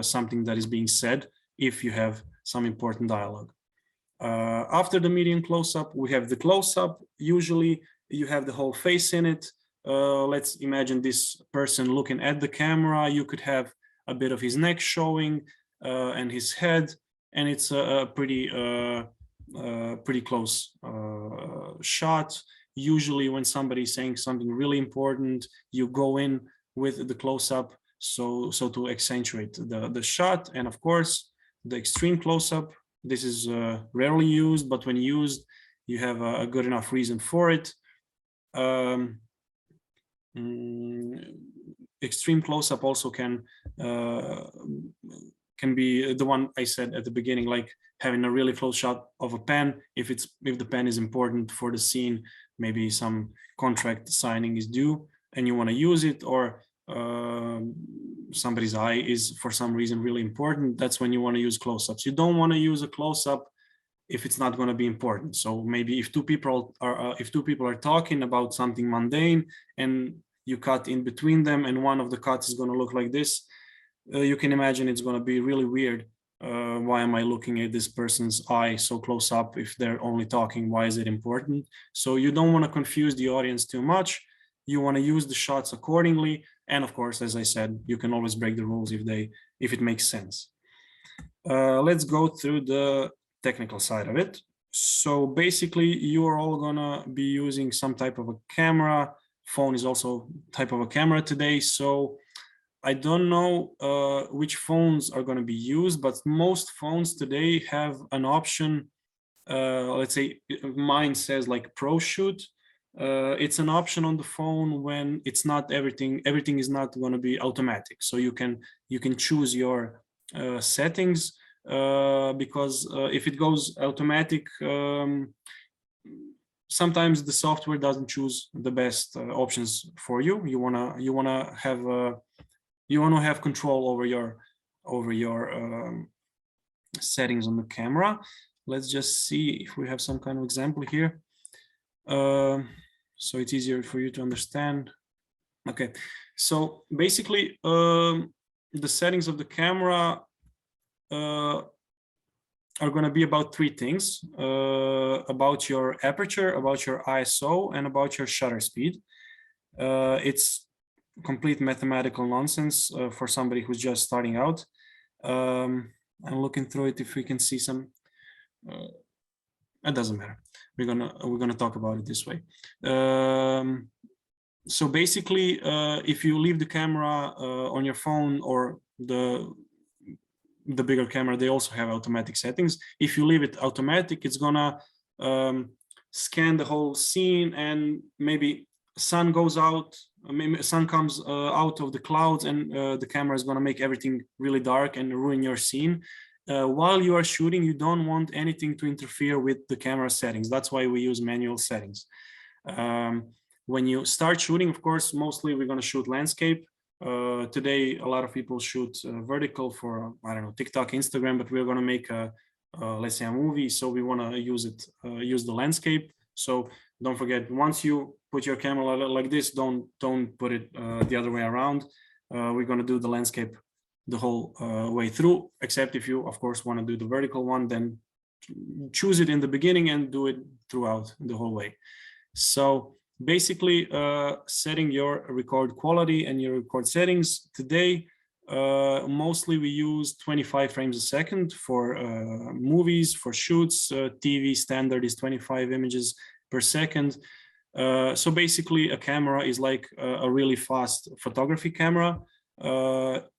[SPEAKER 2] something that is being said if you have some important dialogue. After the medium close-up, we have the close-up. Usually you have the whole face in it. Let's imagine this person looking at the camera. You could have a bit of his neck showing and his head, and it's a pretty close shot. Usually when somebody's saying something really important, you go in with the close-up so to accentuate the shot. And of course, the extreme close-up. This is rarely used, but when used, you have a good enough reason for it. Extreme close-up also can be the one I said at the beginning, like having a really close shot of a pen. If the pen is important for the scene, maybe some contract signing is due and you want to use it, or somebody's eye is for some reason really important. That's when you want to use close-ups. You don't want to use a close-up if it's not going to be important. So maybe if two people are talking about something mundane and you cut in between them and one of the cuts is going to look like this, you can imagine it's going to be really weird. Why am I looking at this person's eye so close up if they're only talking? Why is it important? So you don't want to confuse the audience too much. You want to use the shots accordingly. And of course, as I said, you can always break the rules if it makes sense. Let's go through the technical side of it. So basically, you are all gonna be using some type of a camera. Phone is also type of a camera today. So I don't know which phones are going to be used, but most phones today have an option. Let's say mine says like Pro Shoot. It's an option on the phone when it's not everything is not going to be automatic. So you can choose your settings, because if it goes automatic, sometimes the software doesn't choose the best options for you. You wanna have control over your settings on the camera. Let's just see if we have some kind of example here, so it's easier for you to understand. Okay, so basically the settings of the camera are going to be about three things: about your aperture, about your ISO, and about your shutter speed. It's complete mathematical nonsense for somebody who's just starting out. I'm looking through it if we can see some. It doesn't matter. We're gonna talk about it this way. So basically, if you leave the camera on your phone or the bigger camera, they also have automatic settings. If you leave it automatic, it's gonna scan the whole scene, and maybe sun goes out, maybe sun comes out of the clouds, and the camera is gonna make everything really dark and ruin your scene. While you are shooting, you don't want anything to interfere with the camera settings. That's why we use manual settings. When you start shooting, of course, mostly we're going to shoot landscape. Today, a lot of people shoot vertical for, I don't know, TikTok, Instagram, but we're going to make let's say a movie. So we want to use the landscape. So don't forget, once you put your camera like this, don't put it the other way around. We're going to do the landscape the whole way through, except if you, of course, want to do the vertical one, then choose it in the beginning and do it throughout the whole way. So basically, setting your record quality and your record settings today, mostly we use 25 frames a second for movies, for shoots. TV standard is 25 images per second. So basically, a camera is like a really fast photography camera.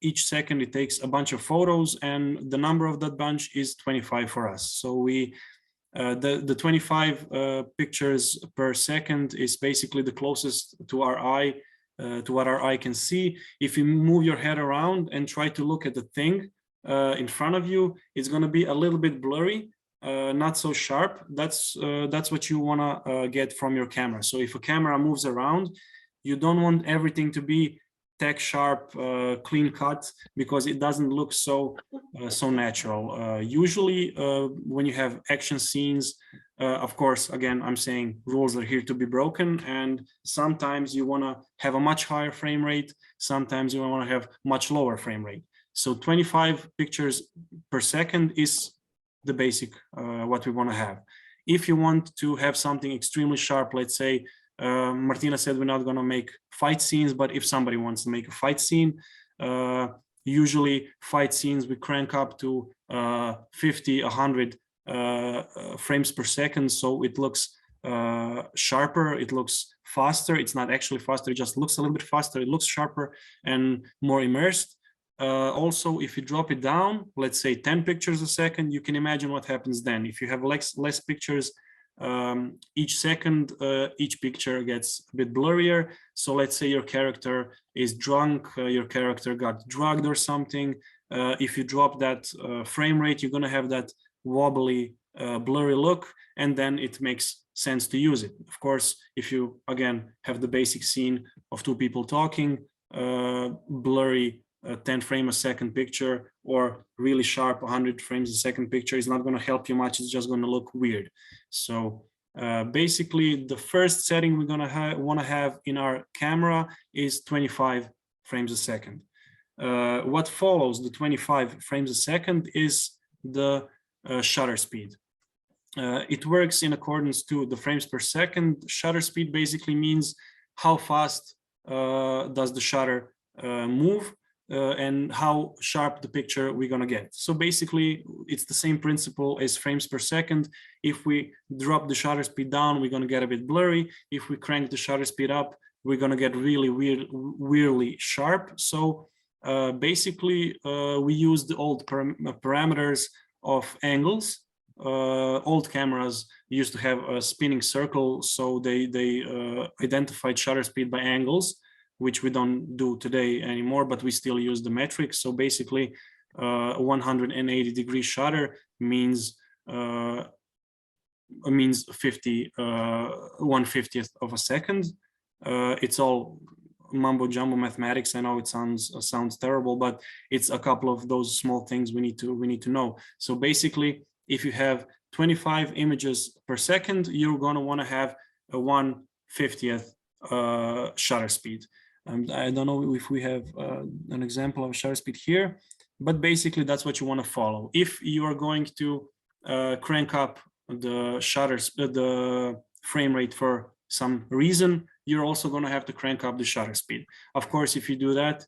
[SPEAKER 2] Each second it takes a bunch of photos, and the number of that bunch is 25 for us. So we the 25 pictures per second is basically the closest to our eye, to what our eye can see. If you move your head around and try to look at the thing in front of you, it's going to be a little bit blurry, not so sharp. That's what you want to get from your camera. So if a camera moves around, you don't want everything to be tech sharp, clean cut, because it doesn't look so natural. Usually when you have action scenes, of course, again, I'm saying rules are here to be broken, and sometimes you want to have a much higher frame rate, sometimes you want to have much lower frame rate. So 25 pictures per second is the basic what we want to have. If you want to have something extremely sharp, let's say Martina said we're not going to make fight scenes, but if somebody wants to make a fight scene, usually fight scenes we crank up to 50, 100 frames per second, so it looks sharper, it looks faster. It's not actually faster, it just looks a little bit faster, it looks sharper and more immersed. Also, if you drop it down, let's say 10 pictures a second, you can imagine what happens then. If you have less pictures each second, each picture gets a bit blurrier. So let's say your character is drunk, your character got drugged or something. If you drop that frame rate, you're going to have that wobbly, blurry look, and then it makes sense to use it. Of course, if you, again, have the basic scene of two people talking, blurry 10 frame a second picture or really sharp 100 frames a second picture is not going to help you much. It's just going to look weird. So basically, the first setting we're going to want to have in our camera is 25 frames a second. What follows the 25 frames a second is the shutter speed. It works in accordance to the frames per second. Shutter speed basically means how fast does the shutter move, and how sharp the picture we're going to get. So basically, it's the same principle as frames per second. If we drop the shutter speed down, we're going to get a bit blurry. If we crank the shutter speed up, we're going to get really weirdly sharp. So basically, we use the old parameters of angles. Old cameras used to have a spinning circle, so they identified shutter speed by angles, which we don't do today anymore, but we still use the metric. So basically, 180-degree shutter means 1/50th of a second. It's all mumbo jumbo mathematics. I know it sounds terrible, but it's a couple of those small things we need to know. So basically, if you have 25 images per second, you're going to want to have a 1/50th shutter speed. I don't know if we have an example of shutter speed here, but basically that's what you want to follow. If you are going to crank up the frame rate for some reason, you're also going to have to crank up the shutter speed. Of course, if you do that,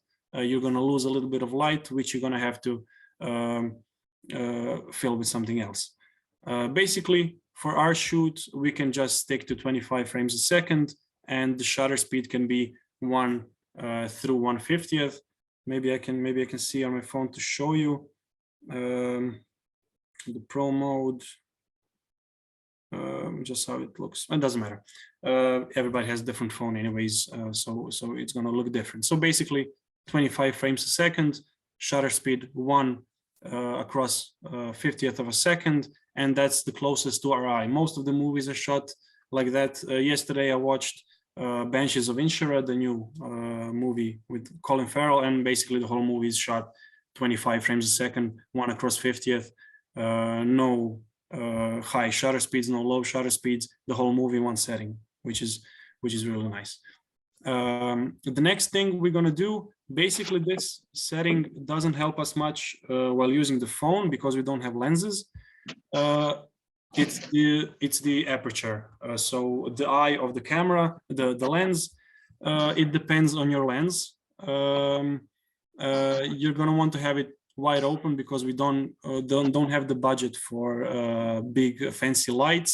[SPEAKER 2] you're going to lose a little bit of light, which you're going to have to fill with something else. Basically, for our shoot, we can just stick to 25 frames a second, and the shutter speed can be 1 through 1/50th. Maybe I can see on my phone to show you the pro mode. Just how it looks. It doesn't matter. Everybody has different phone anyways, so it's going to look different. So basically 25 frames a second, shutter speed 1 across 50th of a second, and that's the closest to our eye. Most of the movies are shot like that. Yesterday I watched Banshees of Inisherin, the new movie with Colin Farrell, and basically the whole movie is shot 25 frames a second, 1 across 50th, no high shutter speeds, no low shutter speeds, the whole movie in one setting, which is really nice. The next thing we're going to do, basically this setting doesn't help us much while using the phone because we don't have lenses. It's the aperture. So the eye of the camera, the lens, it depends on your lens. You're going to want to have it wide open because we don't have the budget for big fancy lights.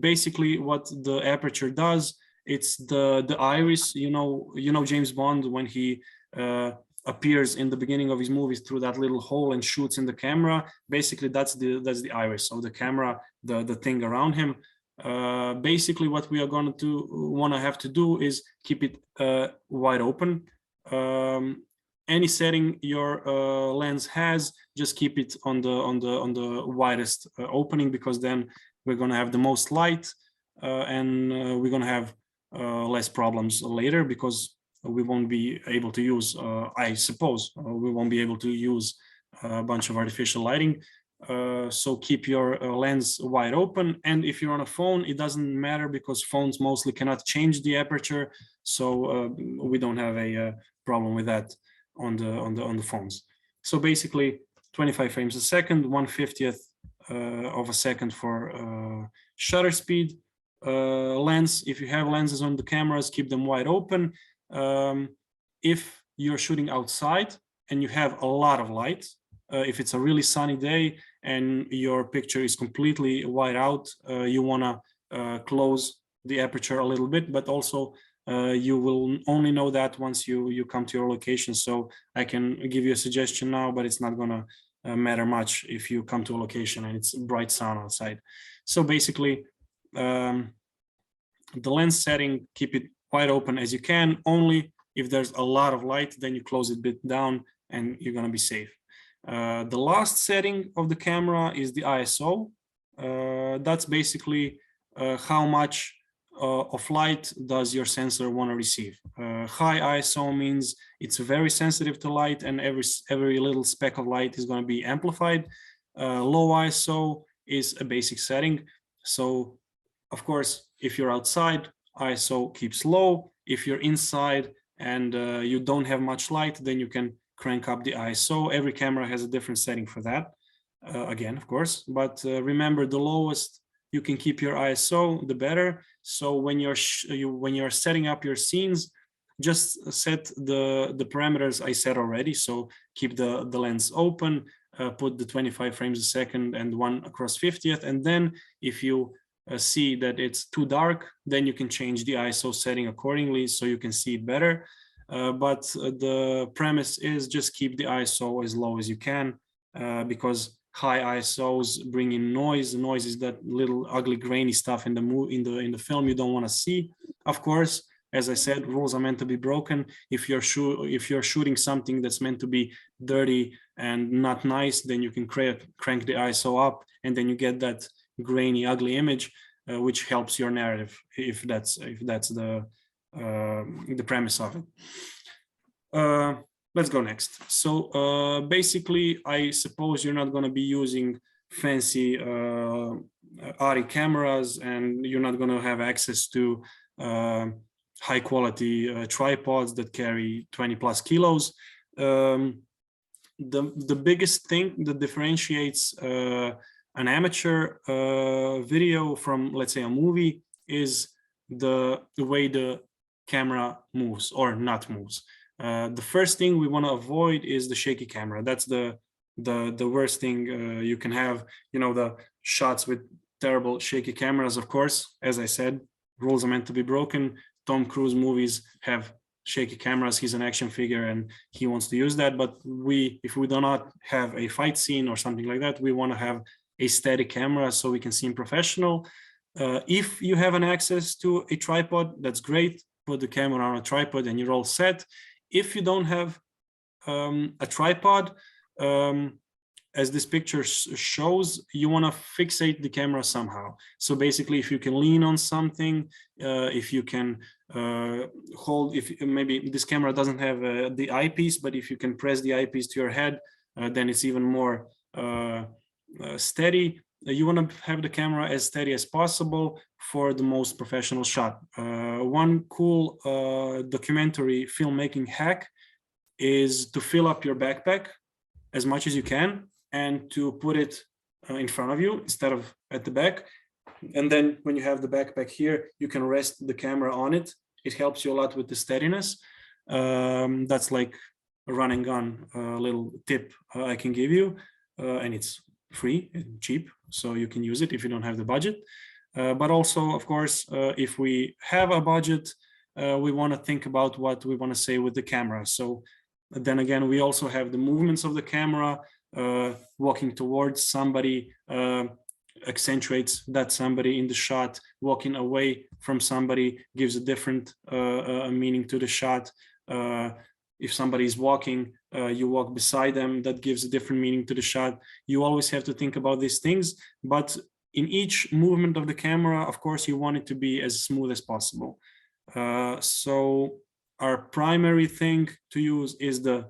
[SPEAKER 2] Basically, what the aperture does, it's the iris. You know James Bond when he appears in the beginning of his movies through that little hole and shoots in the camera. Basically, that's the iris of the camera, the thing around him. Basically, what we are going to have to do is keep it wide open. Any setting your lens has, just keep it on the widest opening, because then we're going to have the most light, and we're going to have less problems later, because we won't be able to use, I suppose, we won't be able to use a bunch of artificial lighting. So keep your lens wide open. And if you're on a phone, it doesn't matter because phones mostly cannot change the aperture. So we don't have a problem with that on the phones. So basically 25 frames a second, 1/50th of a second for shutter speed. Lens, if you have lenses on the cameras, keep them wide open. If you're shooting outside and you have a lot of light, if it's a really sunny day and your picture is completely wide out, you want to close the aperture a little bit, but also you will only know that once you come to your location. So I can give you a suggestion now, but it's not going to matter much if you come to a location and it's bright sun outside. So basically, the lens setting, keep it wide open as you can. Only if there's a lot of light, then you close it a bit down and you're going to be safe. The last setting of the camera is the ISO. That's basically how much of light does your sensor want to receive. High ISO means it's very sensitive to light, and every little speck of light is going to be amplified. Low ISO is a basic setting. So of course, if you're outside, ISO keeps low. If you're inside and you don't have much light, then you can crank up the ISO. Every camera has a different setting for that, again, of course. But remember, the lowest you can keep your ISO, the better. So when you're setting up your scenes, just set the parameters I said already. So keep the lens open, put the 25 frames a second and 1 across 50th. And then if you see that it's too dark, then you can change the ISO setting accordingly so you can see it better. But the premise is just keep the ISO as low as you can, because high ISOs bring in noise. The noise is that little ugly grainy stuff in the film you don't want to see. Of course, as I said, rules are meant to be broken. If you're shooting something that's meant to be dirty and not nice, then you can crank the ISO up, and then you get that grainy, ugly image, which helps your narrative, if that's the premise of it. Let's go next. So basically, I suppose you're not going to be using fancy ARRI cameras, and you're not going to have access to high quality tripods that carry 20 plus kilos. The biggest thing that differentiates an amateur video from, let's say, a movie is the way the camera moves or not moves. The first thing we want to avoid is the shaky camera. That's the worst thing you can have. You know, the shots with terrible shaky cameras. Of course, as I said, rules are meant to be broken. Tom Cruise movies have shaky cameras. He's an action figure and he wants to use that. But if we do not have a fight scene or something like that, we want to have a steady camera so we can seem professional. If you have an access to a tripod, that's great. Put the camera on a tripod and you're all set. If you don't have a tripod, as this picture shows, you want to fixate the camera somehow. So basically, if you can lean on something, if you can hold, if maybe this camera doesn't have the eyepiece, but if you can press the eyepiece to your head, then it's even more steady. You want to have the camera as steady as possible for the most professional shot. One cool documentary filmmaking hack is to fill up your backpack as much as you can and to put it in front of you instead of at the back. And then when you have the backpack here, you can rest the camera on it. It helps you a lot with the steadiness. That's like a run and gun little tip I can give you. And it's free and cheap, so you can use it if you don't have the budget. But also, of course, if we have a budget, we want to think about what we want to say with the camera. So then again, we also have the movements of the camera. Walking towards somebody accentuates that somebody in the shot. Walking away from somebody gives a different meaning to the shot. If somebody is walking, you walk beside them, that gives a different meaning to the shot. You always have to think about these things, but in each movement of the camera, of course, you want it to be as smooth as possible. So our primary thing to use is the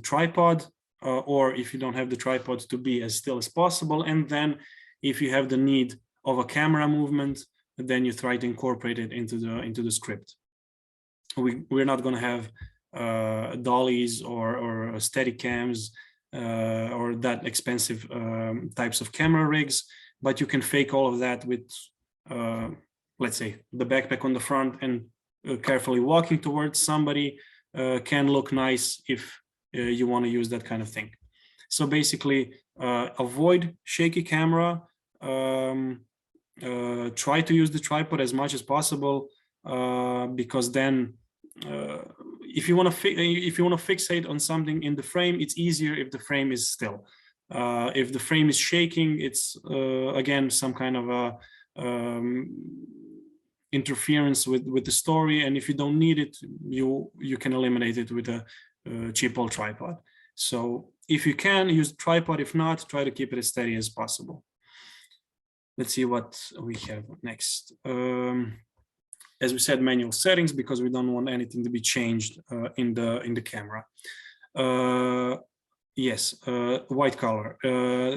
[SPEAKER 2] tripod, or if you don't have the tripod, to be as still as possible. And then if you have the need of a camera movement, then you try to incorporate it into the script. We're not going to have dollies or steady cams or that expensive types of camera rigs, but you can fake all of that with, let's say, the backpack on the front and carefully walking towards somebody can look nice if you want to use that kind of thing. So basically, avoid shaky camera, try to use the tripod as much as possible, because then if you want to fixate on something in the frame, it's easier if the frame is still. If the frame is shaking, it's again some kind of a interference with the story, and if you don't need it, you can eliminate it with a cheap old tripod. So if you can, use tripod. If not, try to keep it as steady as possible. Let's see what we have next. As we said, manual settings, because we don't want anything to be changed in the camera. Yes, white color.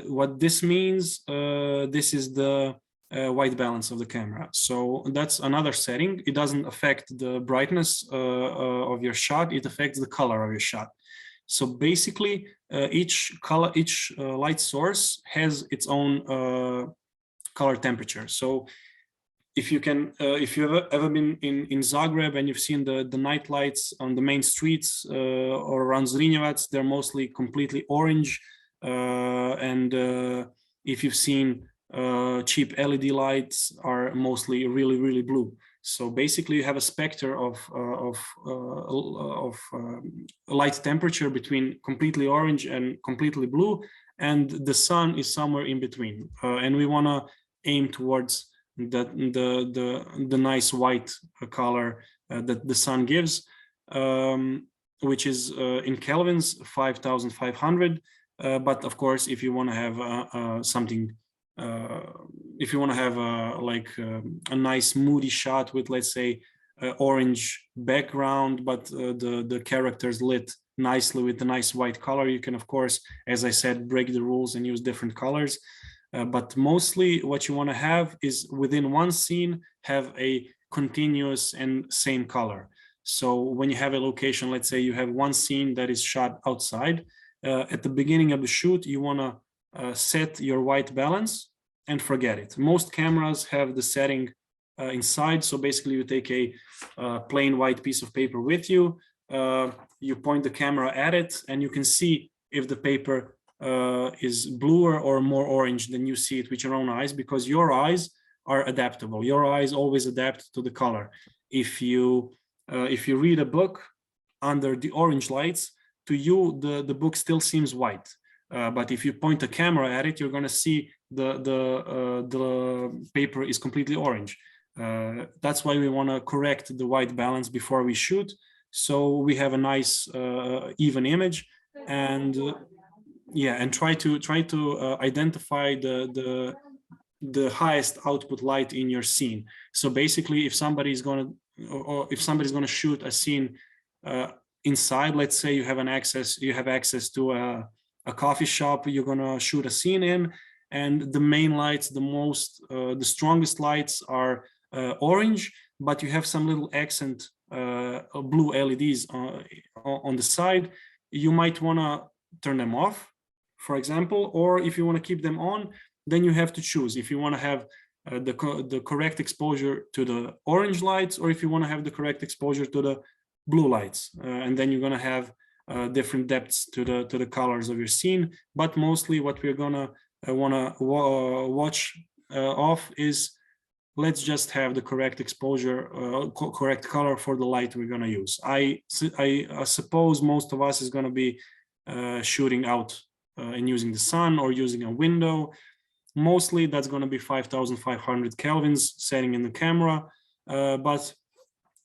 [SPEAKER 2] What this means, this is the white balance of the camera. So that's another setting. It doesn't affect the brightness of your shot. It affects the color of your shot. So basically, each light source has its own color temperature. So if you've ever been in Zagreb and you've seen the night lights on the main streets or around Zrinjevac, they're mostly completely orange. And if you've seen cheap LED lights, are mostly really, really blue. So basically, you have a spectrum of light temperature between completely orange and completely blue, and the sun is somewhere in between. And we want to aim towards the nice white color that the sun gives, which is in kelvins 5,500. But of course, if you want to have something, if you want to have a nice moody shot with, let's say, orange background, but the characters lit nicely with the nice white color, you can, of course, as I said, break the rules and use different colors. But mostly what you want to have is within one scene, have a continuous and same color. So when you have a location, let's say you have one scene that is shot outside, at the beginning of the shoot, you want to set your white balance and forget it. Most cameras have the setting inside. So basically you take a plain white piece of paper with you, you point the camera at it, and you can see if the paper is bluer or more orange than you see it with your own eyes, because your eyes are adaptable. Your eyes always adapt to the color. If you read a book under the orange lights, to you the book still seems white. But if you point a camera at it, you're going to see the paper is completely orange. That's why we want to correct the white balance before we shoot, so we have a nice even image, and yeah, and try to identify the highest output light in your scene. So basically, if somebody's going to shoot a scene inside, let's say you have access to a coffee shop you're going to shoot a scene in, and the main lights, the strongest lights are orange, but you have some little accent blue LEDs on the side. You might want to turn them off, for example, or if you want to keep them on, then you have to choose if you want to have the correct exposure to the orange lights, or if you want to have the correct exposure to the blue lights, and then you're going to have different depths to the colors of your scene. But mostly what we're gonna want to watch off is, let's just have the correct exposure, correct color for the light we're going to use. I suppose most of us is going to be shooting out and using the sun or using a window. Mostly that's going to be 5,500 kelvins setting in the camera, but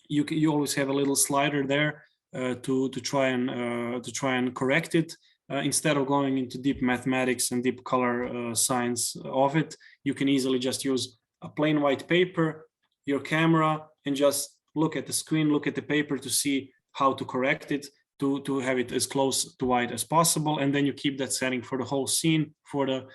[SPEAKER 2] you always have a little slider there to try and correct it. Instead of going into deep mathematics and deep color science of it, you can easily just use a plain white paper, your camera, and just look at the screen, look at the paper to see how to correct it, to have it as close to white as possible, and then you keep that setting for the whole scene for the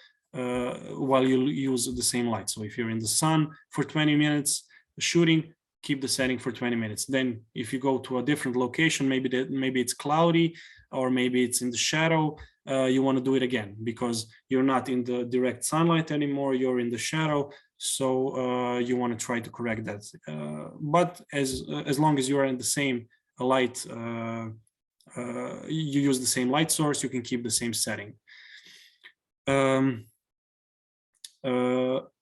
[SPEAKER 2] while you use the same light. So if you're in the sun for 20 minutes shooting, keep the setting for 20 minutes. Then if you go to a different location, maybe it's cloudy, or maybe it's in the shadow, you want to do it again, because you're not in the direct sunlight anymore, you're in the shadow. So you want to try to correct that. But as long as you're in the same light, you use the same light source, you can keep the same setting.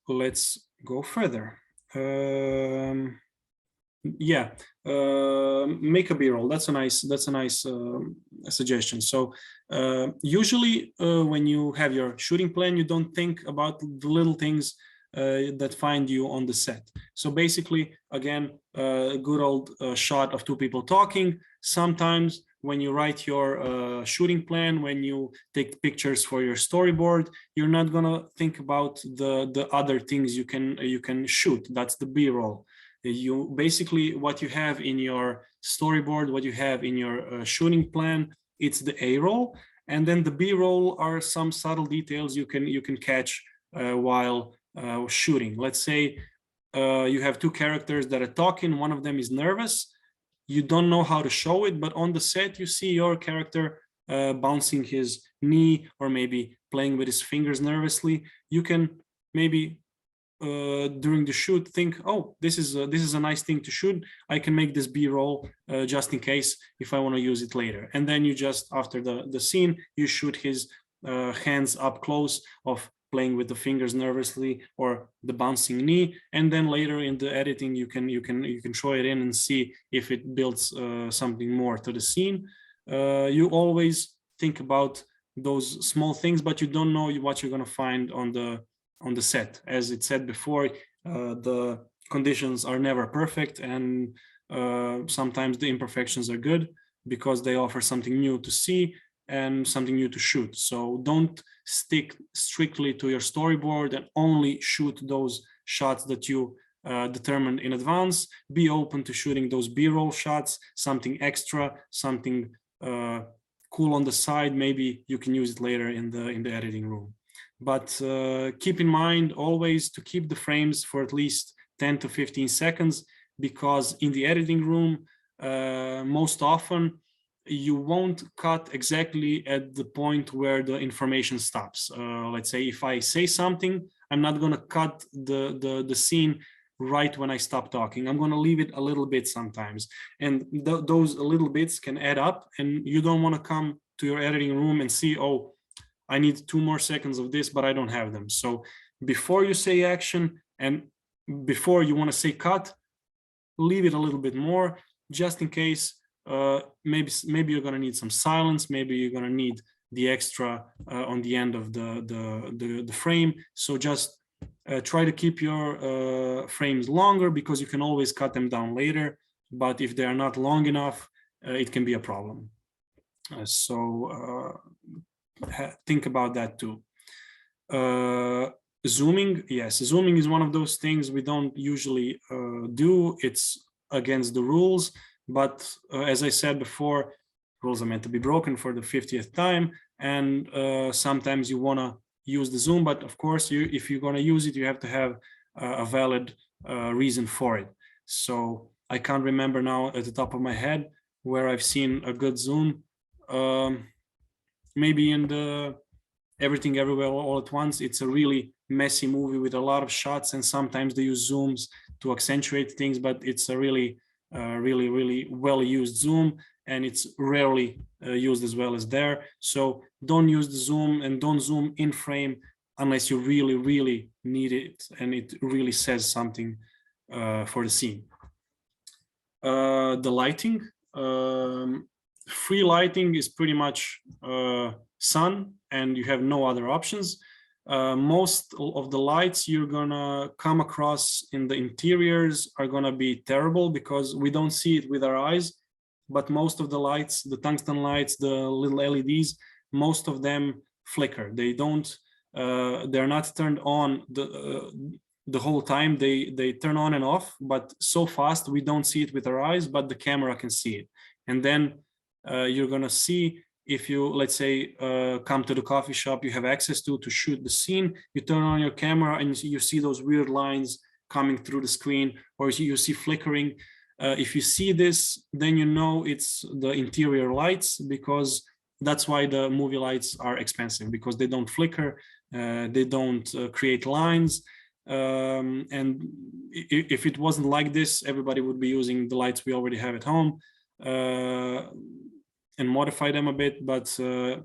[SPEAKER 2] Let's go further. Yeah, make a b-roll. That's a nice suggestion. So usually when you have your shooting plan, you don't think about the little things that find you on the set. So basically, again, a good old shot of two people talking. Sometimes when you write your shooting plan, when you take pictures for your storyboard, you're not gonna think about the other things you can shoot. That's the b-roll. You basically, what you have in your storyboard, what you have in your shooting plan, it's the A-roll, and then the B-roll are some subtle details you can catch while shooting. Let's say you have two characters that are talking. One of them is nervous. You don't know how to show it, but on the set you see your character bouncing his knee, or maybe playing with his fingers nervously. You can maybe during the shoot think, oh, this is a nice thing to shoot. I can make this B-roll just in case if I want to use it later. And then you just, after the scene, you shoot his hands up close of playing with the fingers nervously or the bouncing knee, and then later in the editing you can throw it in and see if it builds something more to the scene. You always think about those small things, but you don't know what you're going to find on the set. As it said before, the conditions are never perfect, and sometimes the imperfections are good because they offer something new to see and something new to shoot. So don't stick strictly to your storyboard and only shoot those shots that you determined in advance. Be open to shooting those B-roll shots, something extra, something cool on the side. Maybe you can use it later in the editing room. But keep in mind always to keep the frames for at least 10 to 15 seconds, because in the editing room, most often you won't cut exactly at the point where the information stops. Let's say if I say something, I'm not going to cut the scene right when I stop talking. I'm going to leave it a little bit sometimes. And those little bits can add up, and you don't want to come to your editing room and see, oh, I need 2 more seconds of this, but I don't have them. So before you say action and before you want to say cut, leave it a little bit more, just in case. Maybe you're going to need some silence. Maybe you're going to need the extra on the end of the frame. So just try to keep your frames longer, because you can always cut them down later. But if they are not long enough, it can be a problem. So think about that too. Zooming, yes, zooming is one of those things we don't usually do. It's against the rules, but as I said before, rules are meant to be broken for the 50th time, and sometimes you want to use the zoom, but of course, if you're going to use it, you have to have a valid reason for it. So I can't remember now at the top of my head where I've seen a good zoom. Maybe in the Everything Everywhere All at Once. It's a really messy movie with a lot of shots, and sometimes they use zooms to accentuate things, but it's a really well used zoom, and it's rarely used as well as there. So don't use the zoom, and don't zoom in frame unless you really need it and it really says something for the scene. The lighting, free lighting is pretty much sun, and you have no other options. Most of the lights you're gonna come across in the interiors are gonna be terrible, because we don't see it with our eyes, but most of the lights, the tungsten lights, the little LEDs, most of them flicker. They don't, they're not turned on the whole time. They turn on and off, but so fast we don't see it with our eyes, but the camera can see it. And then you're gonna see, if you, let's say, come to the coffee shop you have access to shoot the scene, you turn on your camera and you see those weird lines coming through the screen, or you see flickering. If you see this, then you know it's the interior lights, because that's why the movie lights are expensive, because they don't flicker, they don't create lines. And if it wasn't like this, everybody would be using the lights we already have at home and modify them a bit. But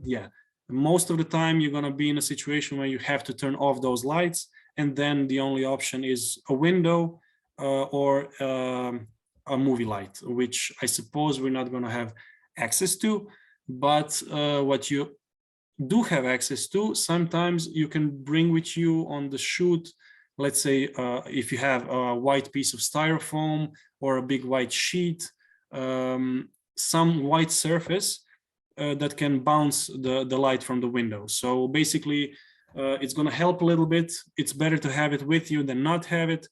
[SPEAKER 2] yeah, most of the time you're going to be in a situation where you have to turn off those lights, and then the only option is a window or a movie light, which I suppose we're not going to have access to. But what you do have access to, sometimes you can bring with you on the shoot, let's say if you have a white piece of styrofoam or a big white sheet, some white surface that can bounce the light from the window. So basically, it's going to help a little bit. It's better to have it with you than not have it.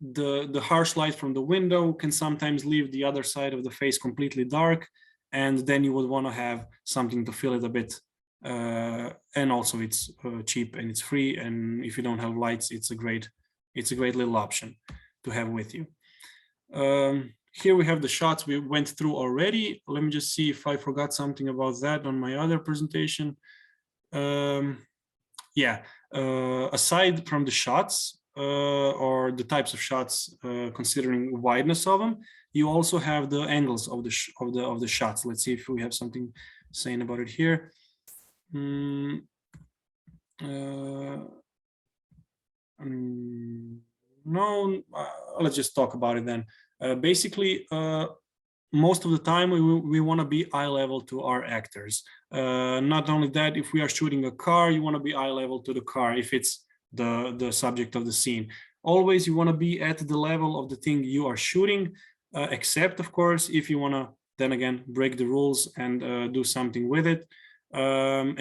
[SPEAKER 2] The harsh light from the window can sometimes leave the other side of the face completely dark, and then you would want to have something to fill it a bit. And also it's cheap and it's free, and if you don't have lights, it's a great little option to have with you. Here we have the shots we went through already. Let me just see if I forgot something about that on my other presentation. Yeah, aside from the shots or the types of shots, considering wideness of them, you also have the angles of the shots. Let's see if we have something saying about it here. No, let's just talk about it then. Basically, most of the time we want to be eye level to our actors. Not only that, if we are shooting a car, you want to be eye level to the car if it's the subject of the scene. Always you want to be at the level of the thing you are shooting, except of course if you want to then again break the rules and do something with it.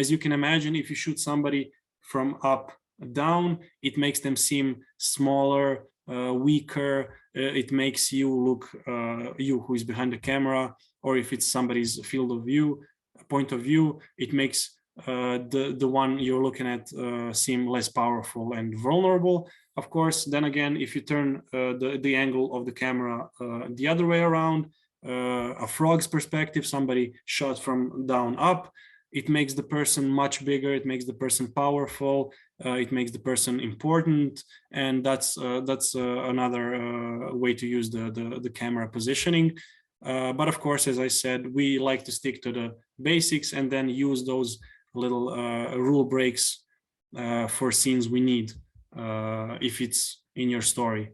[SPEAKER 2] As you can imagine, if you shoot somebody from up down, it makes them seem smaller, weaker. It makes you look, you who is behind the camera, or if it's somebody's field of view, point of view, it makes the one you're looking at seem less powerful and vulnerable. Of course, then again, if you turn the angle of the camera the other way around, a frog's perspective, somebody shot from down up, it makes the person much bigger, it makes the person powerful, it makes the person important, and that's another way to use the camera positioning. But of course, as I said, we like to stick to the basics and then use those little rule breaks for scenes we need if it's in your story.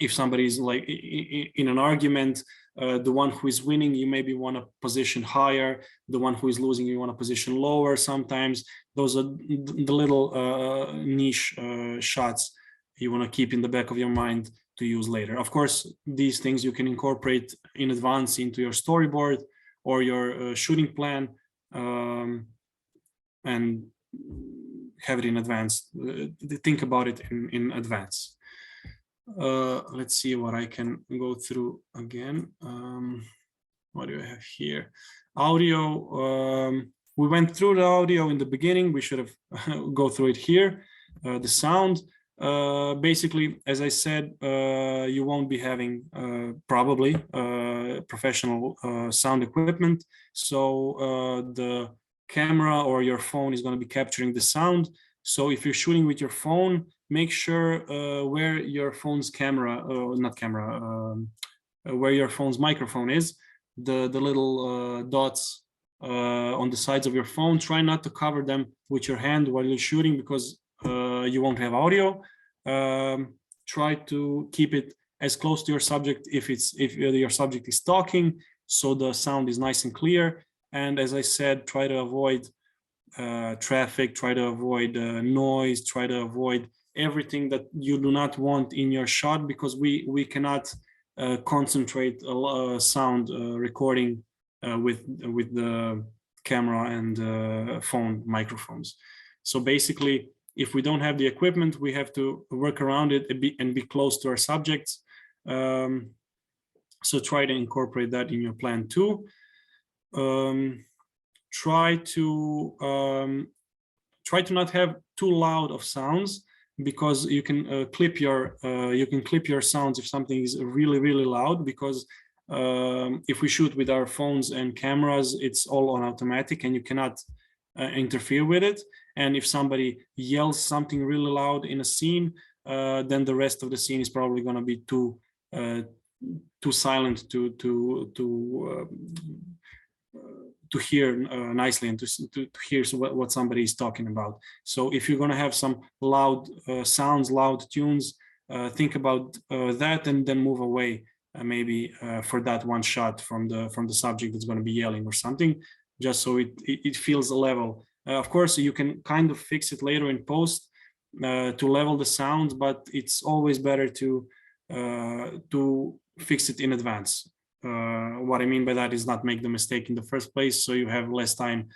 [SPEAKER 2] If somebody is like in an argument, the one who is winning, you maybe want to position higher. The one who is losing, you want to position lower. Sometimes those are the little niche shots you want to keep in the back of your mind to use later. Of course, these things you can incorporate in advance into your storyboard or your shooting plan and have it in advance. Think about it in advance. Let's see what I can go through again. What do I have here? Audio. We went through the audio in the beginning. We should have go through it here. The sound. Basically, as I said, you won't be having probably professional sound equipment. So the camera or your phone is going to be capturing the sound. So if you're shooting with your phone, make sure where your phone's camera, where your phone's microphone is, the little dots on the sides of your phone, try not to cover them with your hand while you're shooting, because you won't have audio. Try to keep it as close to your subject if your subject is talking, so the sound is nice and clear. And as I said, try to avoid traffic, try to avoid noise, try to avoid everything that you do not want in your shot, because we cannot concentrate sound recording with the camera and phone microphones. So basically, if we don't have the equipment, we have to work around it and be close to our subjects. So try to incorporate that in your plan too. Try to not have too loud of sounds, because you can clip your sounds if something is really loud, because if we shoot with our phones and cameras, it's all on automatic and you cannot interfere with it. And if somebody yells something really loud in a scene, then the rest of the scene is probably going to be too silent to hear nicely and to hear what somebody is talking about. So if you're going to have some loud sounds, loud tunes, think about that and then move away maybe for that one shot from the subject that's going to be yelling or something, just so it feels a level. Of course, you can kind of fix it later in post to level the sound, but it's always better to fix it in advance. What I mean by that is not make the mistake in the first place, so you have less time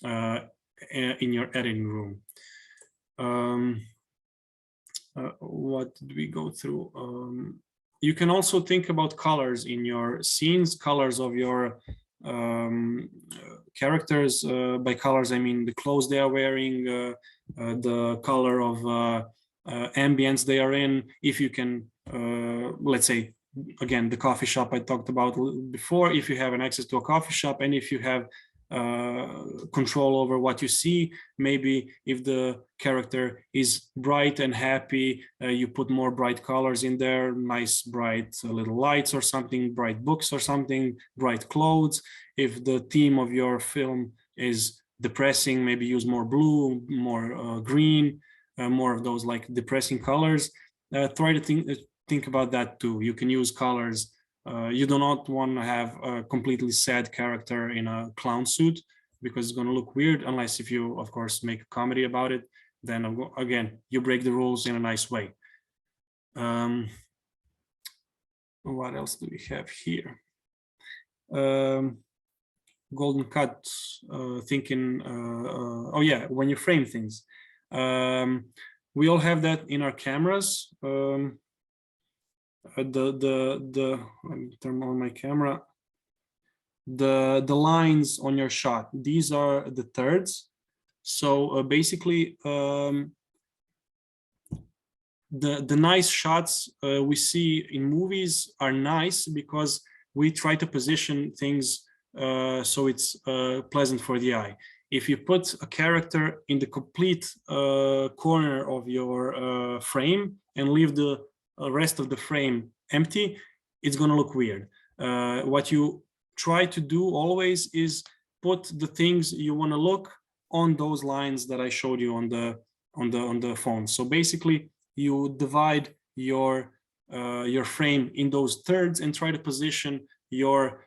[SPEAKER 2] in your editing room. What did we go through? You can also think about colors in your scenes, colors of your characters. By colors, I mean the clothes they are wearing, the color of ambience they are in. If you can, let's say, again, the coffee shop I talked about before, if you have an access to a coffee shop and if you have control over what you see, maybe if the character is bright and happy, you put more bright colors in there, nice bright little lights or something, bright books or something, bright clothes. If the theme of your film is depressing, maybe use more blue, more green, more of those like depressing colors. Try to think about that too. You can use colors. You do not want to have a completely sad character in a clown suit, because it's going to look weird, unless if you, of course, make a comedy about it. Then again, you break the rules in a nice way. What else do we have here? Golden cut, thinking, oh yeah, when you frame things. We all have that in our cameras. Let me turn on my camera. The lines on your shot, these are the thirds. So basically, the nice shots we see in movies are nice because we try to position things so it's pleasant for the eye. If you put a character in the complete corner of your frame and leave the rest of the frame empty, it's going to look weird. What you try to do always is put the things you want to look on those lines that I showed you on the phone. So basically, you divide your frame in those thirds and try to position your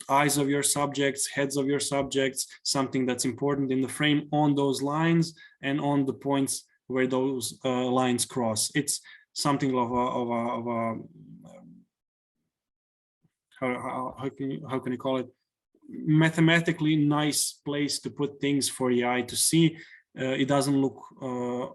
[SPEAKER 2] eyes of your subjects, heads of your subjects, something that's important in the frame on those lines and on the points where those lines cross. It's something of a how can you call it, mathematically nice place to put things for the eye to see. It doesn't look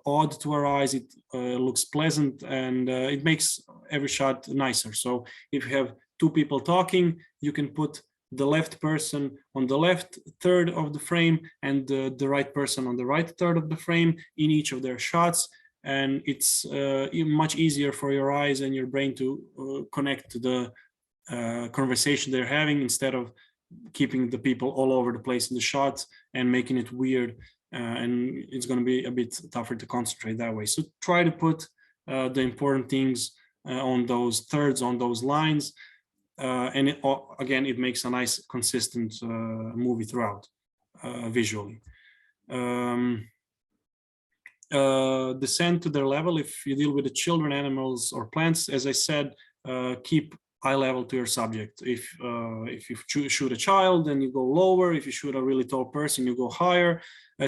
[SPEAKER 2] odd to our eyes. It looks pleasant, and it makes every shot nicer. So if you have two people talking, you can put the left person on the left third of the frame and the right person on the right third of the frame in each of their shots. And it's much easier for your eyes and your brain to connect to the conversation they're having, instead of keeping the people all over the place in the shots and making it weird. And it's going to be a bit tougher to concentrate that way. So try to put the important things on those thirds, on those lines. And again, it makes a nice, consistent movie throughout visually. Descend to their level. If you deal with the children, animals, or plants, as I said, keep eye level to your subject. If you shoot a child, then you go lower. If you shoot a really tall person, you go higher.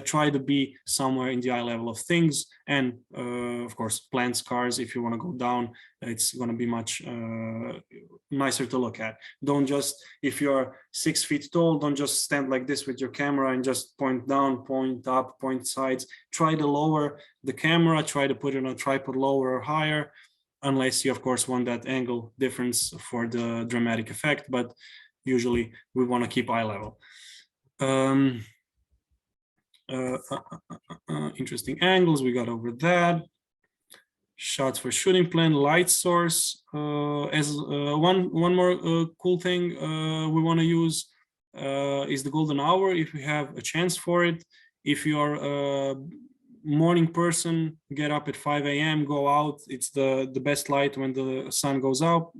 [SPEAKER 2] Try to be somewhere in the eye level of things. And of course, plants, cars, if you want to go down, it's going to be much nicer to look at. Don't just, if you're 6 feet tall, don't just stand like this with your camera and just point down, point up, point sides. Try to lower the camera, try to put it on a tripod lower or higher, unless you, of course, want that angle difference for the dramatic effect, but usually we want to keep eye level. Interesting angles, we got over that. Shots for shooting plan, light source. As one more cool thing we want to use is the golden hour, if we have a chance for it. If you are a morning person, get up at 5 a.m., go out. It's the best light when the sun goes up.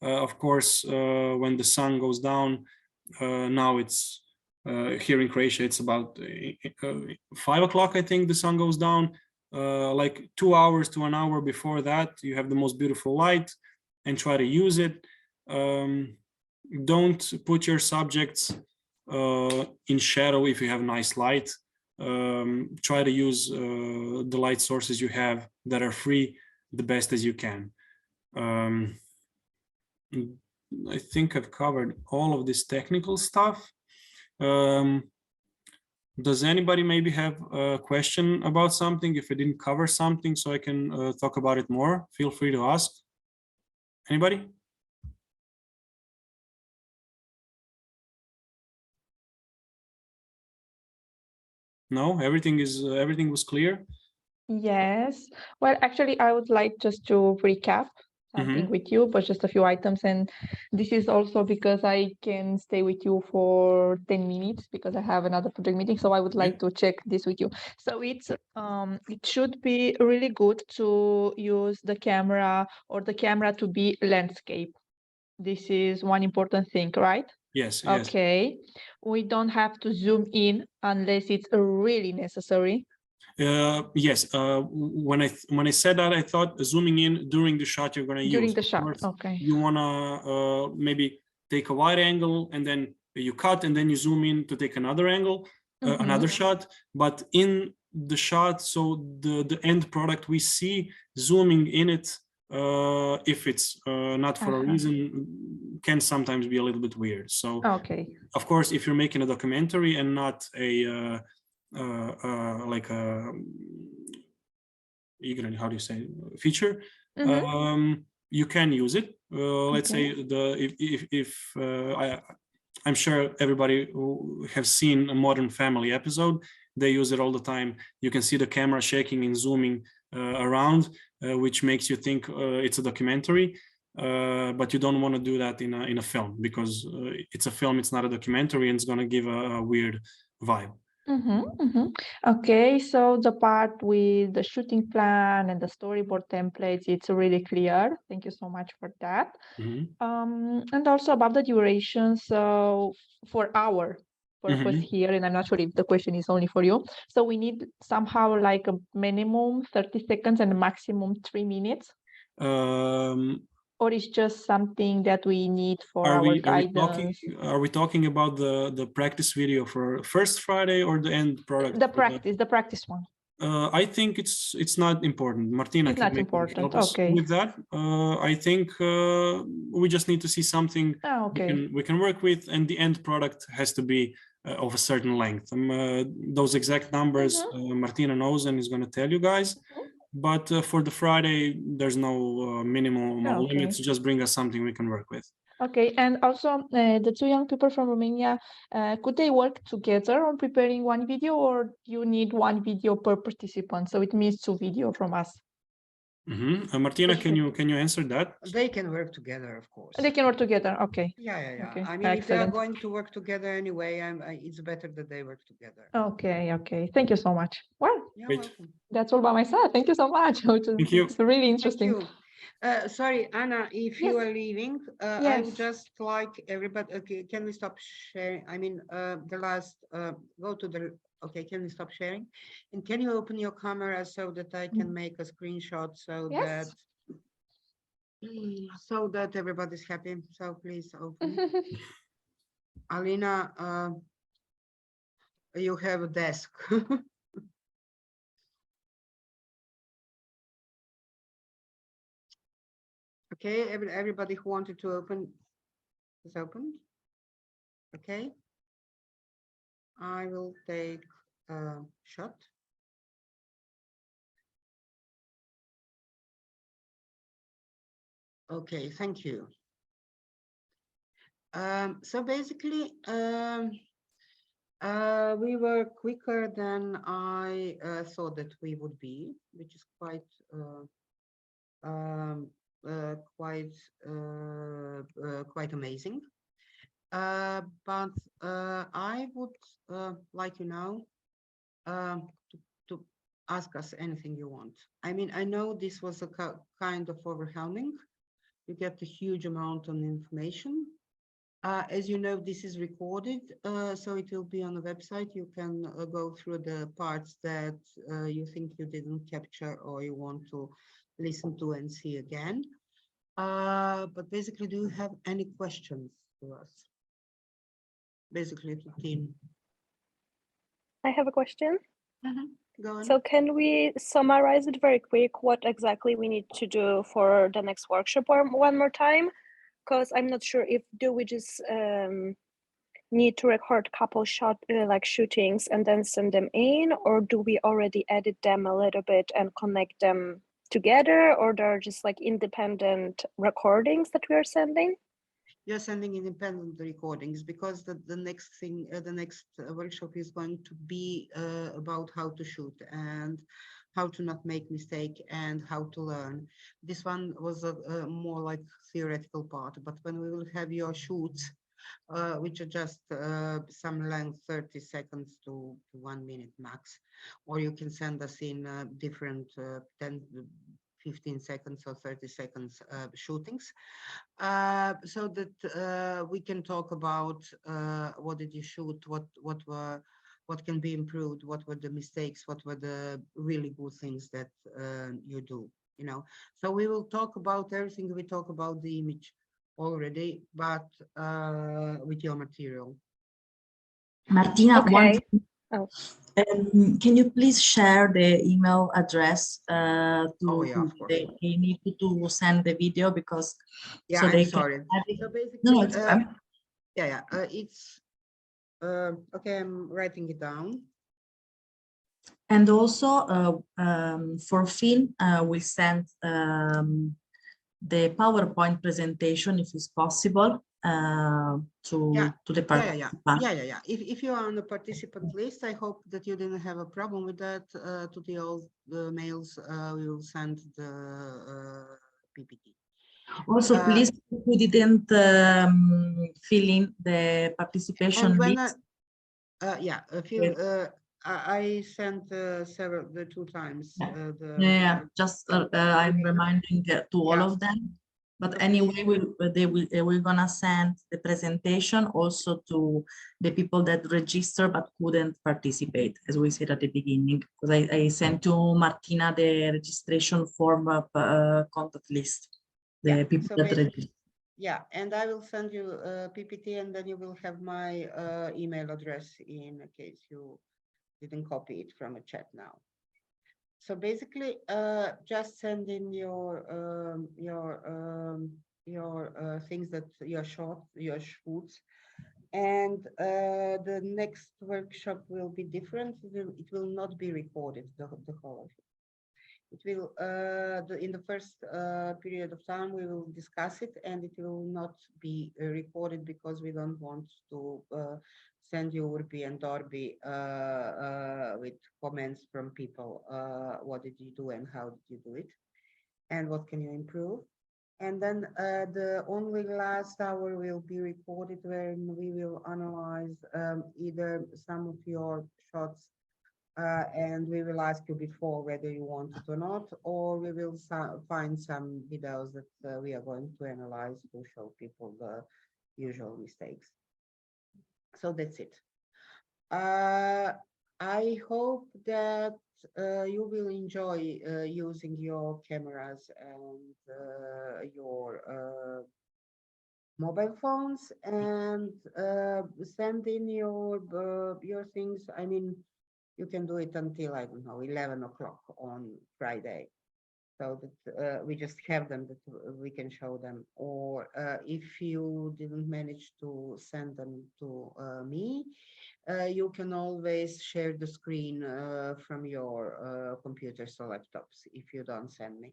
[SPEAKER 2] Of course, when the sun goes down, now it's here in Croatia, it's about 5 o'clock, I think the sun goes down. Like 2 hours to an hour before that, you have the most beautiful light, and try to use it. Don't put your subjects in shadow if you have nice light. Try to use the light sources you have that are free the best as you can. I think I've covered all of this technical stuff. Does anybody maybe have a question about something? If I didn't cover something so I can talk about it more, feel free to ask. Anybody? No, everything was clear.
[SPEAKER 3] Yes. Well, actually, I would like just to recap something with you, but just a few items. And this is also because I can stay with you for 10 minutes because I have another project meeting. So I would like to check this with you. So it should be really good to use the camera to be landscape. This is one important thing, right?
[SPEAKER 2] Yes.
[SPEAKER 3] Okay. We don't have to zoom in unless it's really necessary.
[SPEAKER 2] Yes. When I said that, I thought zooming in during the shot you're going to use.
[SPEAKER 3] During the shot, okay.
[SPEAKER 2] You want to maybe take a wide angle and then you cut and then you zoom in to take another angle, another shot. But in the shot, so the end product we see, zooming in it, if it's not for a reason, can sometimes be a little bit weird. So,
[SPEAKER 3] okay.
[SPEAKER 2] Of course, if you're making a documentary and not a like a how do you say feature, you can use it. Let's say I'm sure everybody who have seen a Modern Family episode, they use it all the time. You can see the camera shaking and zooming around, which makes you think it's a documentary. but you don't want to do that in a film because it's a film, it's not a documentary, and it's going to give a weird vibe.
[SPEAKER 3] Okay, so the part with the shooting plan and the storyboard templates, it's really clear. Thank you so much for that. And also about the duration, so for our purpose here, and I'm not sure if the question is only for you, so we need somehow like a minimum 30 seconds and a maximum 3 minutes, or it's just something that we need for our guidance?
[SPEAKER 2] Are we talking about the practice video for first Friday or the end product?
[SPEAKER 3] The practice one.
[SPEAKER 2] I think it's not important. Martina,
[SPEAKER 3] It's not important.
[SPEAKER 2] help us
[SPEAKER 3] Okay.
[SPEAKER 2] with that. I think we just need to see something we can work with, and the end product has to be of a certain length. Those exact numbers Martina knows and is going to tell you guys. But for the Friday, there's no minimum limits. Just bring us something we can work with.
[SPEAKER 3] Okay, and also the two young people from Romania, could they work together on preparing one video, or you need one video per participant? So it means 2 videos from us.
[SPEAKER 2] Martina, can you answer that?
[SPEAKER 1] They can work together, of course.
[SPEAKER 3] They can work together. Okay.
[SPEAKER 1] Yeah.
[SPEAKER 3] Okay.
[SPEAKER 1] I mean, if they are
[SPEAKER 3] Excellent.
[SPEAKER 1] going to work together anyway, it's better that they work together.
[SPEAKER 3] Okay. Thank you so much. Well,
[SPEAKER 1] You're
[SPEAKER 2] Great.
[SPEAKER 1] welcome.
[SPEAKER 3] that's all by my side. Thank you so much.
[SPEAKER 2] Thank you.
[SPEAKER 3] It's really
[SPEAKER 1] Thank
[SPEAKER 3] interesting.
[SPEAKER 1] you. Sorry, Anna, if you are leaving, I would just like everybody, okay, can we stop sharing? I mean, the last, go to the, okay, can we stop sharing? And can you open your camera so that I can make a screenshot so that everybody's happy? So please open. Alina, you have a desk. Okay, everybody who wanted to open is opened. Okay. I will take a shot. Okay, thank you. So basically, we were quicker than I thought that we would be, which is quite amazing. But I would like you now to ask us anything you want. I mean, I know this was a kind of overwhelming. You get a huge amount of information. As you know, this is recorded, so it will be on the website. You can go through the parts that you think you didn't capture or you want to listen to and see again. But basically, do you have any questions to us? Basically, to team.
[SPEAKER 5] I have a question.
[SPEAKER 1] Go on.
[SPEAKER 5] So can we summarize it very quick, what exactly we need to do for the next workshop one more time? Because I'm not sure if do we just need to record couple shootings and then send them in, or do we already edit them a little bit and connect them together, or they're just like independent recordings that we are sending?
[SPEAKER 1] You're sending independent recordings because the next thing, the next workshop is going to be about how to shoot and how to not make mistake and how to learn. This one was a more like theoretical part, but when we will have your shoots, which are just some length, 30 seconds to 1 minute max, or you can send us in different 15 seconds or 30 seconds shootings, so that we can talk about what did you shoot, what can be improved, what were the mistakes, what were the really good things that you do, you know. So we will talk about everything we talk about the image already, but with your material.
[SPEAKER 4] Martina,
[SPEAKER 5] Okay.
[SPEAKER 4] Can you please share the email address they need to send the video, because so they
[SPEAKER 1] sorry.
[SPEAKER 4] can
[SPEAKER 1] So basically,
[SPEAKER 4] no, it's fine.
[SPEAKER 1] It's okay. I'm writing it down.
[SPEAKER 4] And also for Finn, we'll send the PowerPoint presentation, if it's possible, to the participant.
[SPEAKER 1] Yeah. If you are on the participant list, I hope that you didn't have a problem with that. To the mails, we will send the PPT.
[SPEAKER 4] Also,
[SPEAKER 1] Uh,
[SPEAKER 4] please, who didn't fill in the participation
[SPEAKER 1] And when
[SPEAKER 4] list,
[SPEAKER 1] yeah, a few,
[SPEAKER 4] Yes.
[SPEAKER 1] I sent the 2 times.
[SPEAKER 4] Yeah.
[SPEAKER 1] The
[SPEAKER 4] yeah, just I'm
[SPEAKER 1] Okay.
[SPEAKER 4] reminding to all
[SPEAKER 1] Yeah.
[SPEAKER 4] of them. But
[SPEAKER 1] Okay.
[SPEAKER 4] anyway, we're gonna send the presentation also to the people that register but couldn't participate, as we said at the beginning, because I sent to Martina the registration form of contact list, the
[SPEAKER 1] Yeah,
[SPEAKER 4] people
[SPEAKER 1] so
[SPEAKER 4] that
[SPEAKER 1] basically-
[SPEAKER 4] register.
[SPEAKER 1] Yeah, and I will send you a PPT, and then you will have my email address in case you didn't copy it from a chat now. So basically, just send in your things that your shoots, and the next workshop will be different. It will not be recorded, the whole of it. It will, in the first period of time, we will discuss it, and it will not be recorded because we don't want to send you Urbi and Dorby with comments from people. What did you do and how did you do it? And what can you improve? And then the only last hour will be recorded when we will analyze either some of your shots and we will ask you before whether you want it or not, or we will find some videos that we are going to analyze to show people the usual mistakes. So that's it. I hope that you will enjoy using your cameras and your mobile phones, and send in your things. I mean, you can do it until, I don't know, 11 o'clock on Friday, so that we just have them, that we can show them. Or if you didn't manage to send them to me, you can always share the screen from your computers or laptops if you don't send me.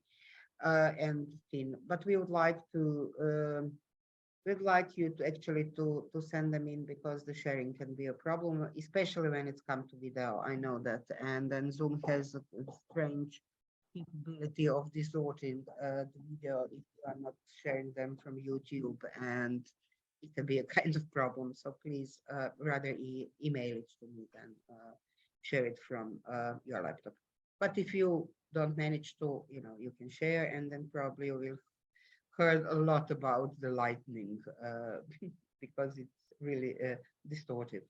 [SPEAKER 1] But we would like to we'd like you to actually to send them in, because the sharing can be a problem, especially when it's come to video. I know that. And then Zoom has a strange capability of distorting the video if you are not sharing them from YouTube, and it can be a kind of problem. So please rather email it to me than share it from your laptop. But if you don't manage to, you can share, and then probably you will heard a lot about the lightning because it's really distorted.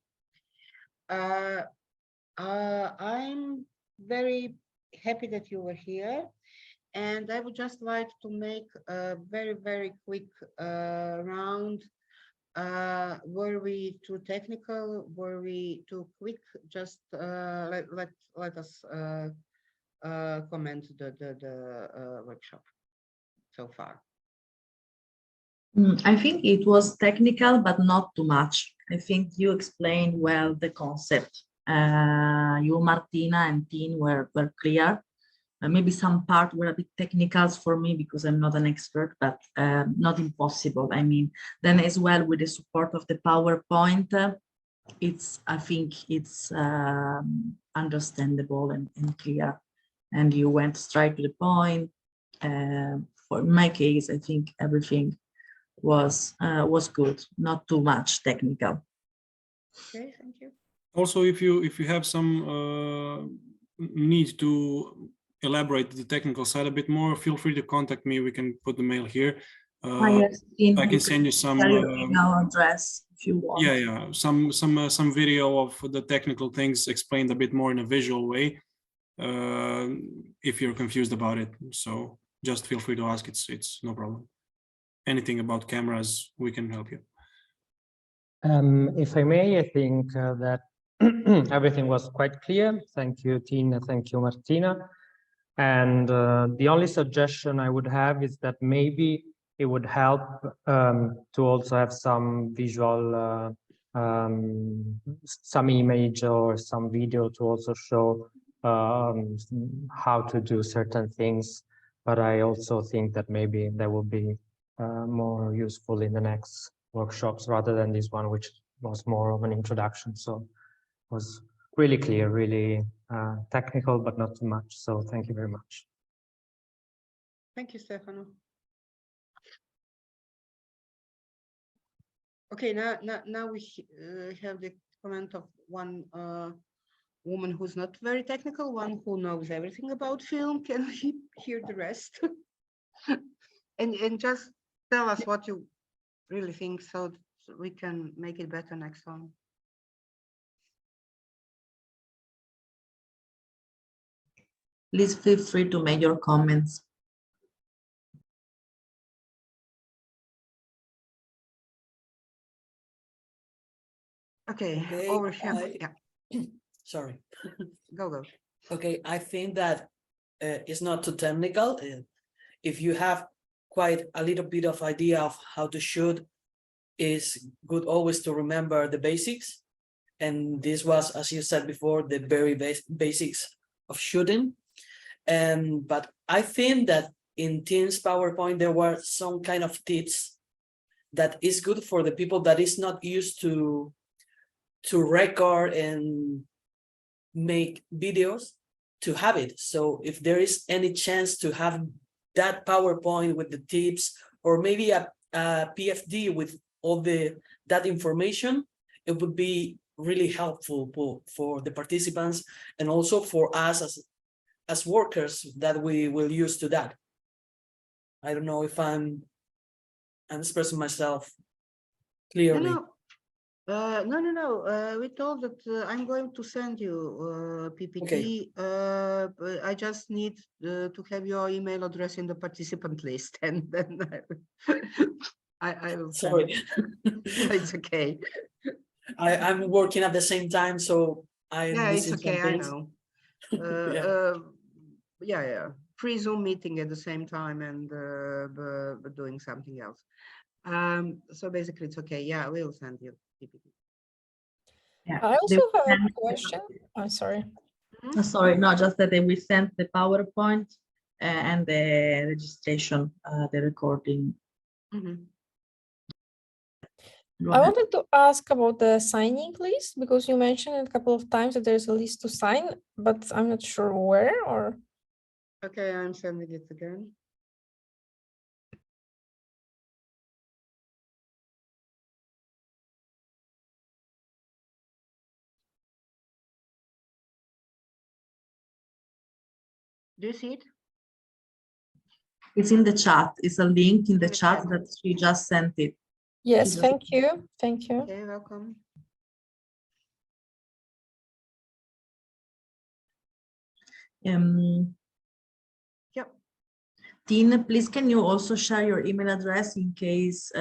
[SPEAKER 1] I'm very happy that you were here, and I would just like to make a very, very quick round. Were we too technical? Were we too quick? Just let us comment the workshop so far.
[SPEAKER 4] I think it was technical, but not too much. I think you explained well the concept. You, Martina, and Tin were clear. Maybe some part were a bit technical for me because I'm not an expert, but not impossible. I mean, then as well with the support of the PowerPoint, I think it's understandable and clear. And you went straight to the point. For my case, I think everything was good, not too much technical.
[SPEAKER 1] Okay, thank you.
[SPEAKER 2] Also, if you have some need to elaborate the technical side a bit more, feel free to contact me. We can put the mail here. I can send you some
[SPEAKER 4] email address if you want.
[SPEAKER 2] Yeah, some video of the technical things explained a bit more in a visual way, if you're confused about it. So just feel free to ask. It's no problem. Anything about cameras, we can help you.
[SPEAKER 6] If I may, I think that everything was quite clear. Thank you, Tina. Thank you, Martina. And the only suggestion I would have is that maybe it would help to also have some visual, some image or some video to also show how to do certain things. But I also think that maybe that will be more useful in the next workshops rather than this one, which was more of an introduction. So it was really clear, really technical, but not too much. So thank you very much.
[SPEAKER 1] Thank you, Stefano. Okay, now we have the comment of one woman who's not very technical, one who knows everything about film. Can we hear the rest? And just tell us what you really think so that we can make it better next time.
[SPEAKER 4] Please feel free to make your comments.
[SPEAKER 1] Okay,
[SPEAKER 7] Okay,
[SPEAKER 1] over here.
[SPEAKER 7] I-
[SPEAKER 1] Yeah,
[SPEAKER 7] Sorry.
[SPEAKER 1] go.
[SPEAKER 7] Okay, I think that it's not too technical. If you have quite a little bit of idea of how to shoot, it's good always to remember the basics. And this was, as you said before, the very basics of shooting. But I think that in Teams PowerPoint, there were some kind of tips that is good for the people that is not used to record and make videos to have it. So if there is any chance to have that PowerPoint with the tips, or maybe a PFD with all that information, it would be really helpful for the participants and also for us as workers that we will use to that. I don't know if I'm expressing myself clearly.
[SPEAKER 1] No. We told that I'm going to send you PPT.
[SPEAKER 7] Okay.
[SPEAKER 1] But I just need to have your email address in the participant list, and then I will send
[SPEAKER 7] Sorry.
[SPEAKER 1] it. It's okay.
[SPEAKER 7] I'm working at the same time, so I'm
[SPEAKER 1] Yeah, it's
[SPEAKER 7] missing some
[SPEAKER 1] okay. I
[SPEAKER 7] things.
[SPEAKER 1] know.
[SPEAKER 7] Yeah.
[SPEAKER 1] Yeah. Pre-Zoom meeting at the same time and but doing something else. So basically, it's okay. Yeah, we'll send you PPT.
[SPEAKER 4] Yeah.
[SPEAKER 8] I
[SPEAKER 4] They
[SPEAKER 8] also
[SPEAKER 4] will
[SPEAKER 8] have a
[SPEAKER 4] send-
[SPEAKER 8] question. I'm sorry.
[SPEAKER 4] Sorry, no, just that they will send the PowerPoint and the registration, the recording.
[SPEAKER 1] Mhm.
[SPEAKER 4] Go
[SPEAKER 8] I
[SPEAKER 4] ahead.
[SPEAKER 8] wanted to ask about the signing list because you mentioned a couple of times that there's a list to sign, but I'm not sure where or.
[SPEAKER 1] Okay, I'm sending it again. Do you see it?
[SPEAKER 4] It's in the chat. It's a link in the
[SPEAKER 1] the
[SPEAKER 4] chat
[SPEAKER 1] chat.
[SPEAKER 4] that she just sent it.
[SPEAKER 8] Yes,
[SPEAKER 4] just-
[SPEAKER 8] thank you. Thank you.
[SPEAKER 1] Okay, welcome. Yep.
[SPEAKER 4] Dean, please can you also share your email address in case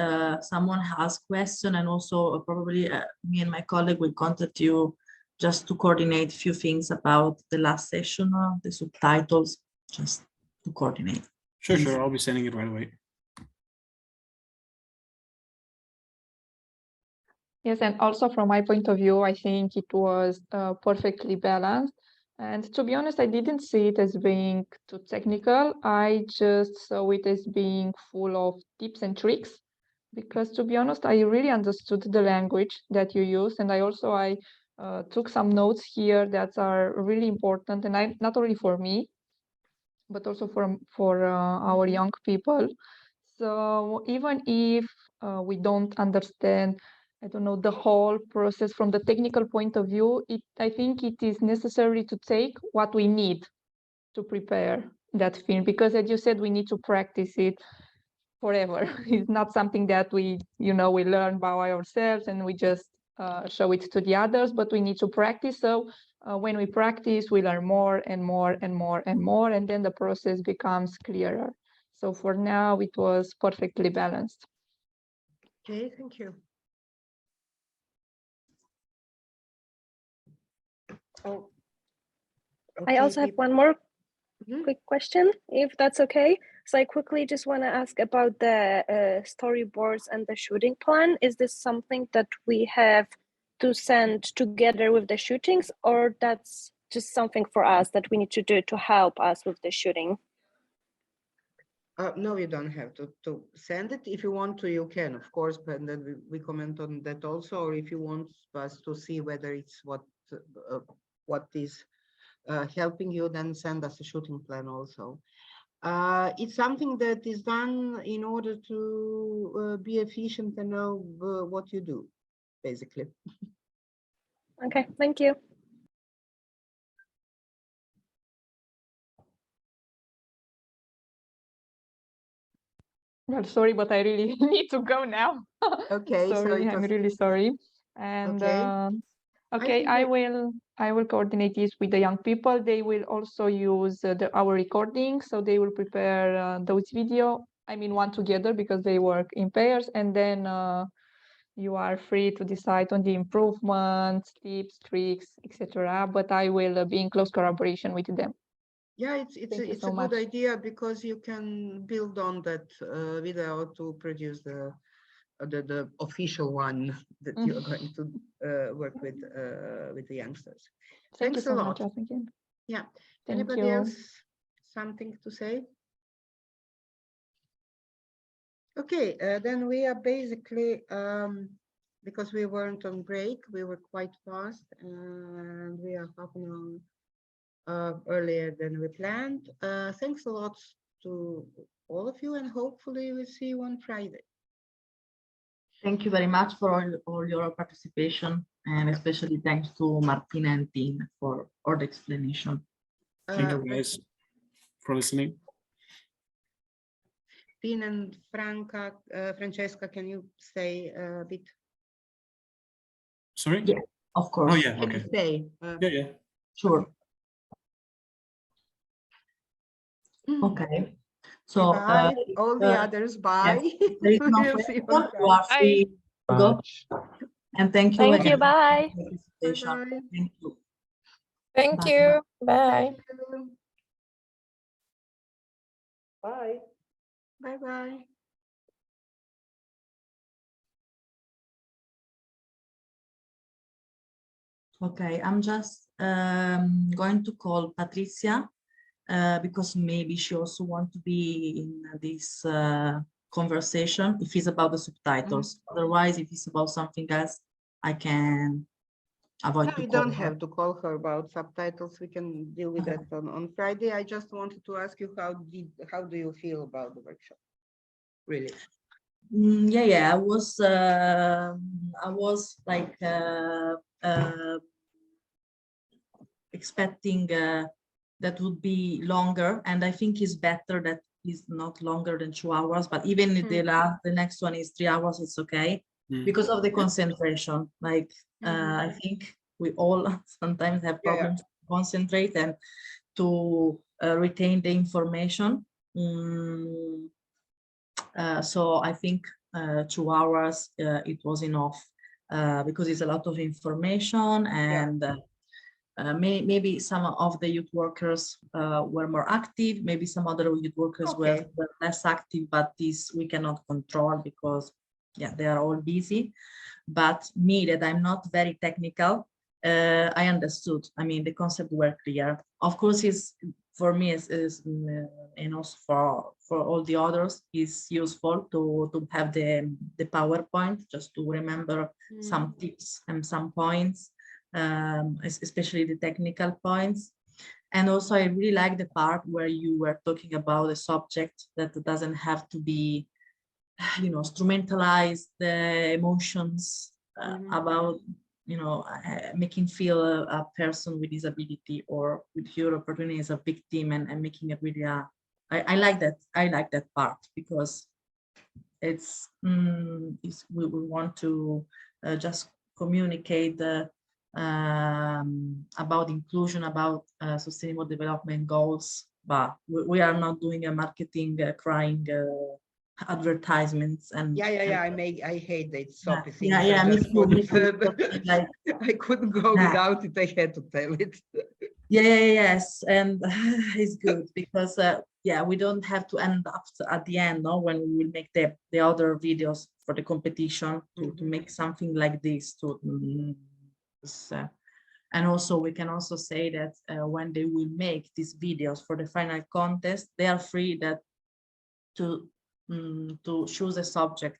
[SPEAKER 4] someone has question, and also probably me and my colleague will contact you just to coordinate a few things about the last session, the subtitles, just to coordinate.
[SPEAKER 2] Sure. I'll be sending it right away.
[SPEAKER 3] Yes, and also from my point of view, I think it was perfectly balanced. And to be honest, I didn't see it as being too technical. I just saw it as being full of tips and tricks. Because to be honest, I really understood the language that you use, and I took some notes here that are really important, and not only for me, but also for our young people. So even if we don't understand, I don't know, the whole process from the technical point of view, I think it is necessary to take what we need to prepare that film, because as you said, we need to practice it forever. It's not something that we learn by ourselves and we just show it to the others, but we need to practice. So when we practice, we learn more and more and more and more, and then the process becomes clearer. So for now, it was perfectly balanced.
[SPEAKER 1] Okay, thank you. Oh.
[SPEAKER 5] I
[SPEAKER 1] okay,
[SPEAKER 5] also have
[SPEAKER 1] people-
[SPEAKER 5] one more
[SPEAKER 1] Mhm.
[SPEAKER 5] quick question, if that's okay. So I quickly just want to ask about the storyboards and the shooting plan. Is this something that we have to send together with the shootings, or that's just something for us that we need to do to help us with the shooting?
[SPEAKER 1] No, you don't have to send it. If you want to, you can, of course, but then we comment on that also. Or if you want us to see whether it's what is helping you, then send us a shooting plan also. It's something that is done in order to be efficient and know what you do, basically.
[SPEAKER 5] Okay, thank you.
[SPEAKER 3] Well, sorry, but I really need to go now.
[SPEAKER 1] Okay, so
[SPEAKER 3] Sorry,
[SPEAKER 1] it
[SPEAKER 3] I'm
[SPEAKER 1] was,
[SPEAKER 3] really sorry. And
[SPEAKER 1] okay.
[SPEAKER 3] okay,
[SPEAKER 1] think
[SPEAKER 3] I
[SPEAKER 1] that-
[SPEAKER 3] will coordinate this with the young people. They will also use our recording, so they will prepare those video. I mean, one together because they work in pairs, and then you are free to decide on the improvements, tips, tricks, etc. But I will be in close collaboration with them.
[SPEAKER 1] Yeah, it's
[SPEAKER 3] Thank you
[SPEAKER 1] it's
[SPEAKER 3] so
[SPEAKER 1] a good
[SPEAKER 3] much.
[SPEAKER 1] idea because you can build on that video to produce the official one that you are going to work with the youngsters.
[SPEAKER 3] Thank you
[SPEAKER 1] Thanks a
[SPEAKER 3] so
[SPEAKER 1] lot.
[SPEAKER 3] much, again.
[SPEAKER 1] Yeah.
[SPEAKER 3] Thank
[SPEAKER 1] Anybody
[SPEAKER 3] you.
[SPEAKER 1] else something to say? Okay, then we are basically because we weren't on break, we were quite fast, and we are half an hour earlier than we planned. Thanks a lot to all of you, and hopefully we'll see you on Friday.
[SPEAKER 4] Thank you very much for all your participation, and especially thanks to Martina and team for all the explanation.
[SPEAKER 2] Thank you guys for listening.
[SPEAKER 1] Dean and Francesca, can you say a bit?
[SPEAKER 2] Sorry?
[SPEAKER 4] Yeah, of course.
[SPEAKER 2] Oh, yeah,
[SPEAKER 1] Can you
[SPEAKER 2] okay.
[SPEAKER 1] say?
[SPEAKER 2] Yeah.
[SPEAKER 4] Sure. Okay. So
[SPEAKER 1] Bye. All the others, bye.
[SPEAKER 4] there is no
[SPEAKER 1] We'll see you
[SPEAKER 4] question.
[SPEAKER 1] on
[SPEAKER 4] You are free to go.
[SPEAKER 6] Much.
[SPEAKER 4] And thank you
[SPEAKER 5] Thank
[SPEAKER 4] again
[SPEAKER 5] you, bye.
[SPEAKER 4] for your participation.
[SPEAKER 1] Bye-bye.
[SPEAKER 4] Thank you.
[SPEAKER 8] Thank
[SPEAKER 4] Bye.
[SPEAKER 8] you. Bye.
[SPEAKER 1] Bye. Bye-bye.
[SPEAKER 4] Okay, I'm just going to call Patricia because maybe she also wants to be in this conversation if it's about the subtitles. Otherwise, if it's about something else, I can avoid
[SPEAKER 1] No,
[SPEAKER 4] to
[SPEAKER 1] you
[SPEAKER 4] call
[SPEAKER 1] don't
[SPEAKER 4] her.
[SPEAKER 1] have to call her about subtitles. We can deal with
[SPEAKER 4] Okay.
[SPEAKER 1] that on Friday. I just wanted to ask you how do you feel about the workshop? Really?
[SPEAKER 4] Yeah, I was like expecting that would be longer, and I think it's better that it's not longer than 2 hours, but even if the next one is 3 hours, it's okay because of the concentration. Like I think we all sometimes have
[SPEAKER 1] Yeah, yeah.
[SPEAKER 4] problems to concentrate and to retain the information. So I think 2 hours it was enough because it's a lot of information, and maybe some of the youth workers were more active, maybe some other youth workers
[SPEAKER 1] Okay.
[SPEAKER 4] were less active, but this we cannot control because yeah, they are all busy. But me, that I'm not very technical, I understood. I mean, the concept were clear. Of course, is for me and also for all the others is useful to have the PowerPoint just to remember some tips and some points, especially the technical points. And also I really like the part where you were talking about a subject that doesn't have to be, you know, instrumentalize the emotions about, you know, making feel a person with disability or with your opportunity as a victim, and making it really I like that. I like that part because it's we want to just communicate about inclusion, about sustainable development goals, but we are not doing a marketing crying advertisements and
[SPEAKER 1] I hate that soppy things.
[SPEAKER 4] yeah, me
[SPEAKER 1] Just
[SPEAKER 4] too,
[SPEAKER 1] for the
[SPEAKER 4] like
[SPEAKER 1] I couldn't go without it. I had to tell it.
[SPEAKER 4] yes, and it's good because yeah, we don't have to end up at the end, no, when we will make the other videos for the competition to make something like this and also we can also say that when they will make these videos for the final contest, they are free to choose a subject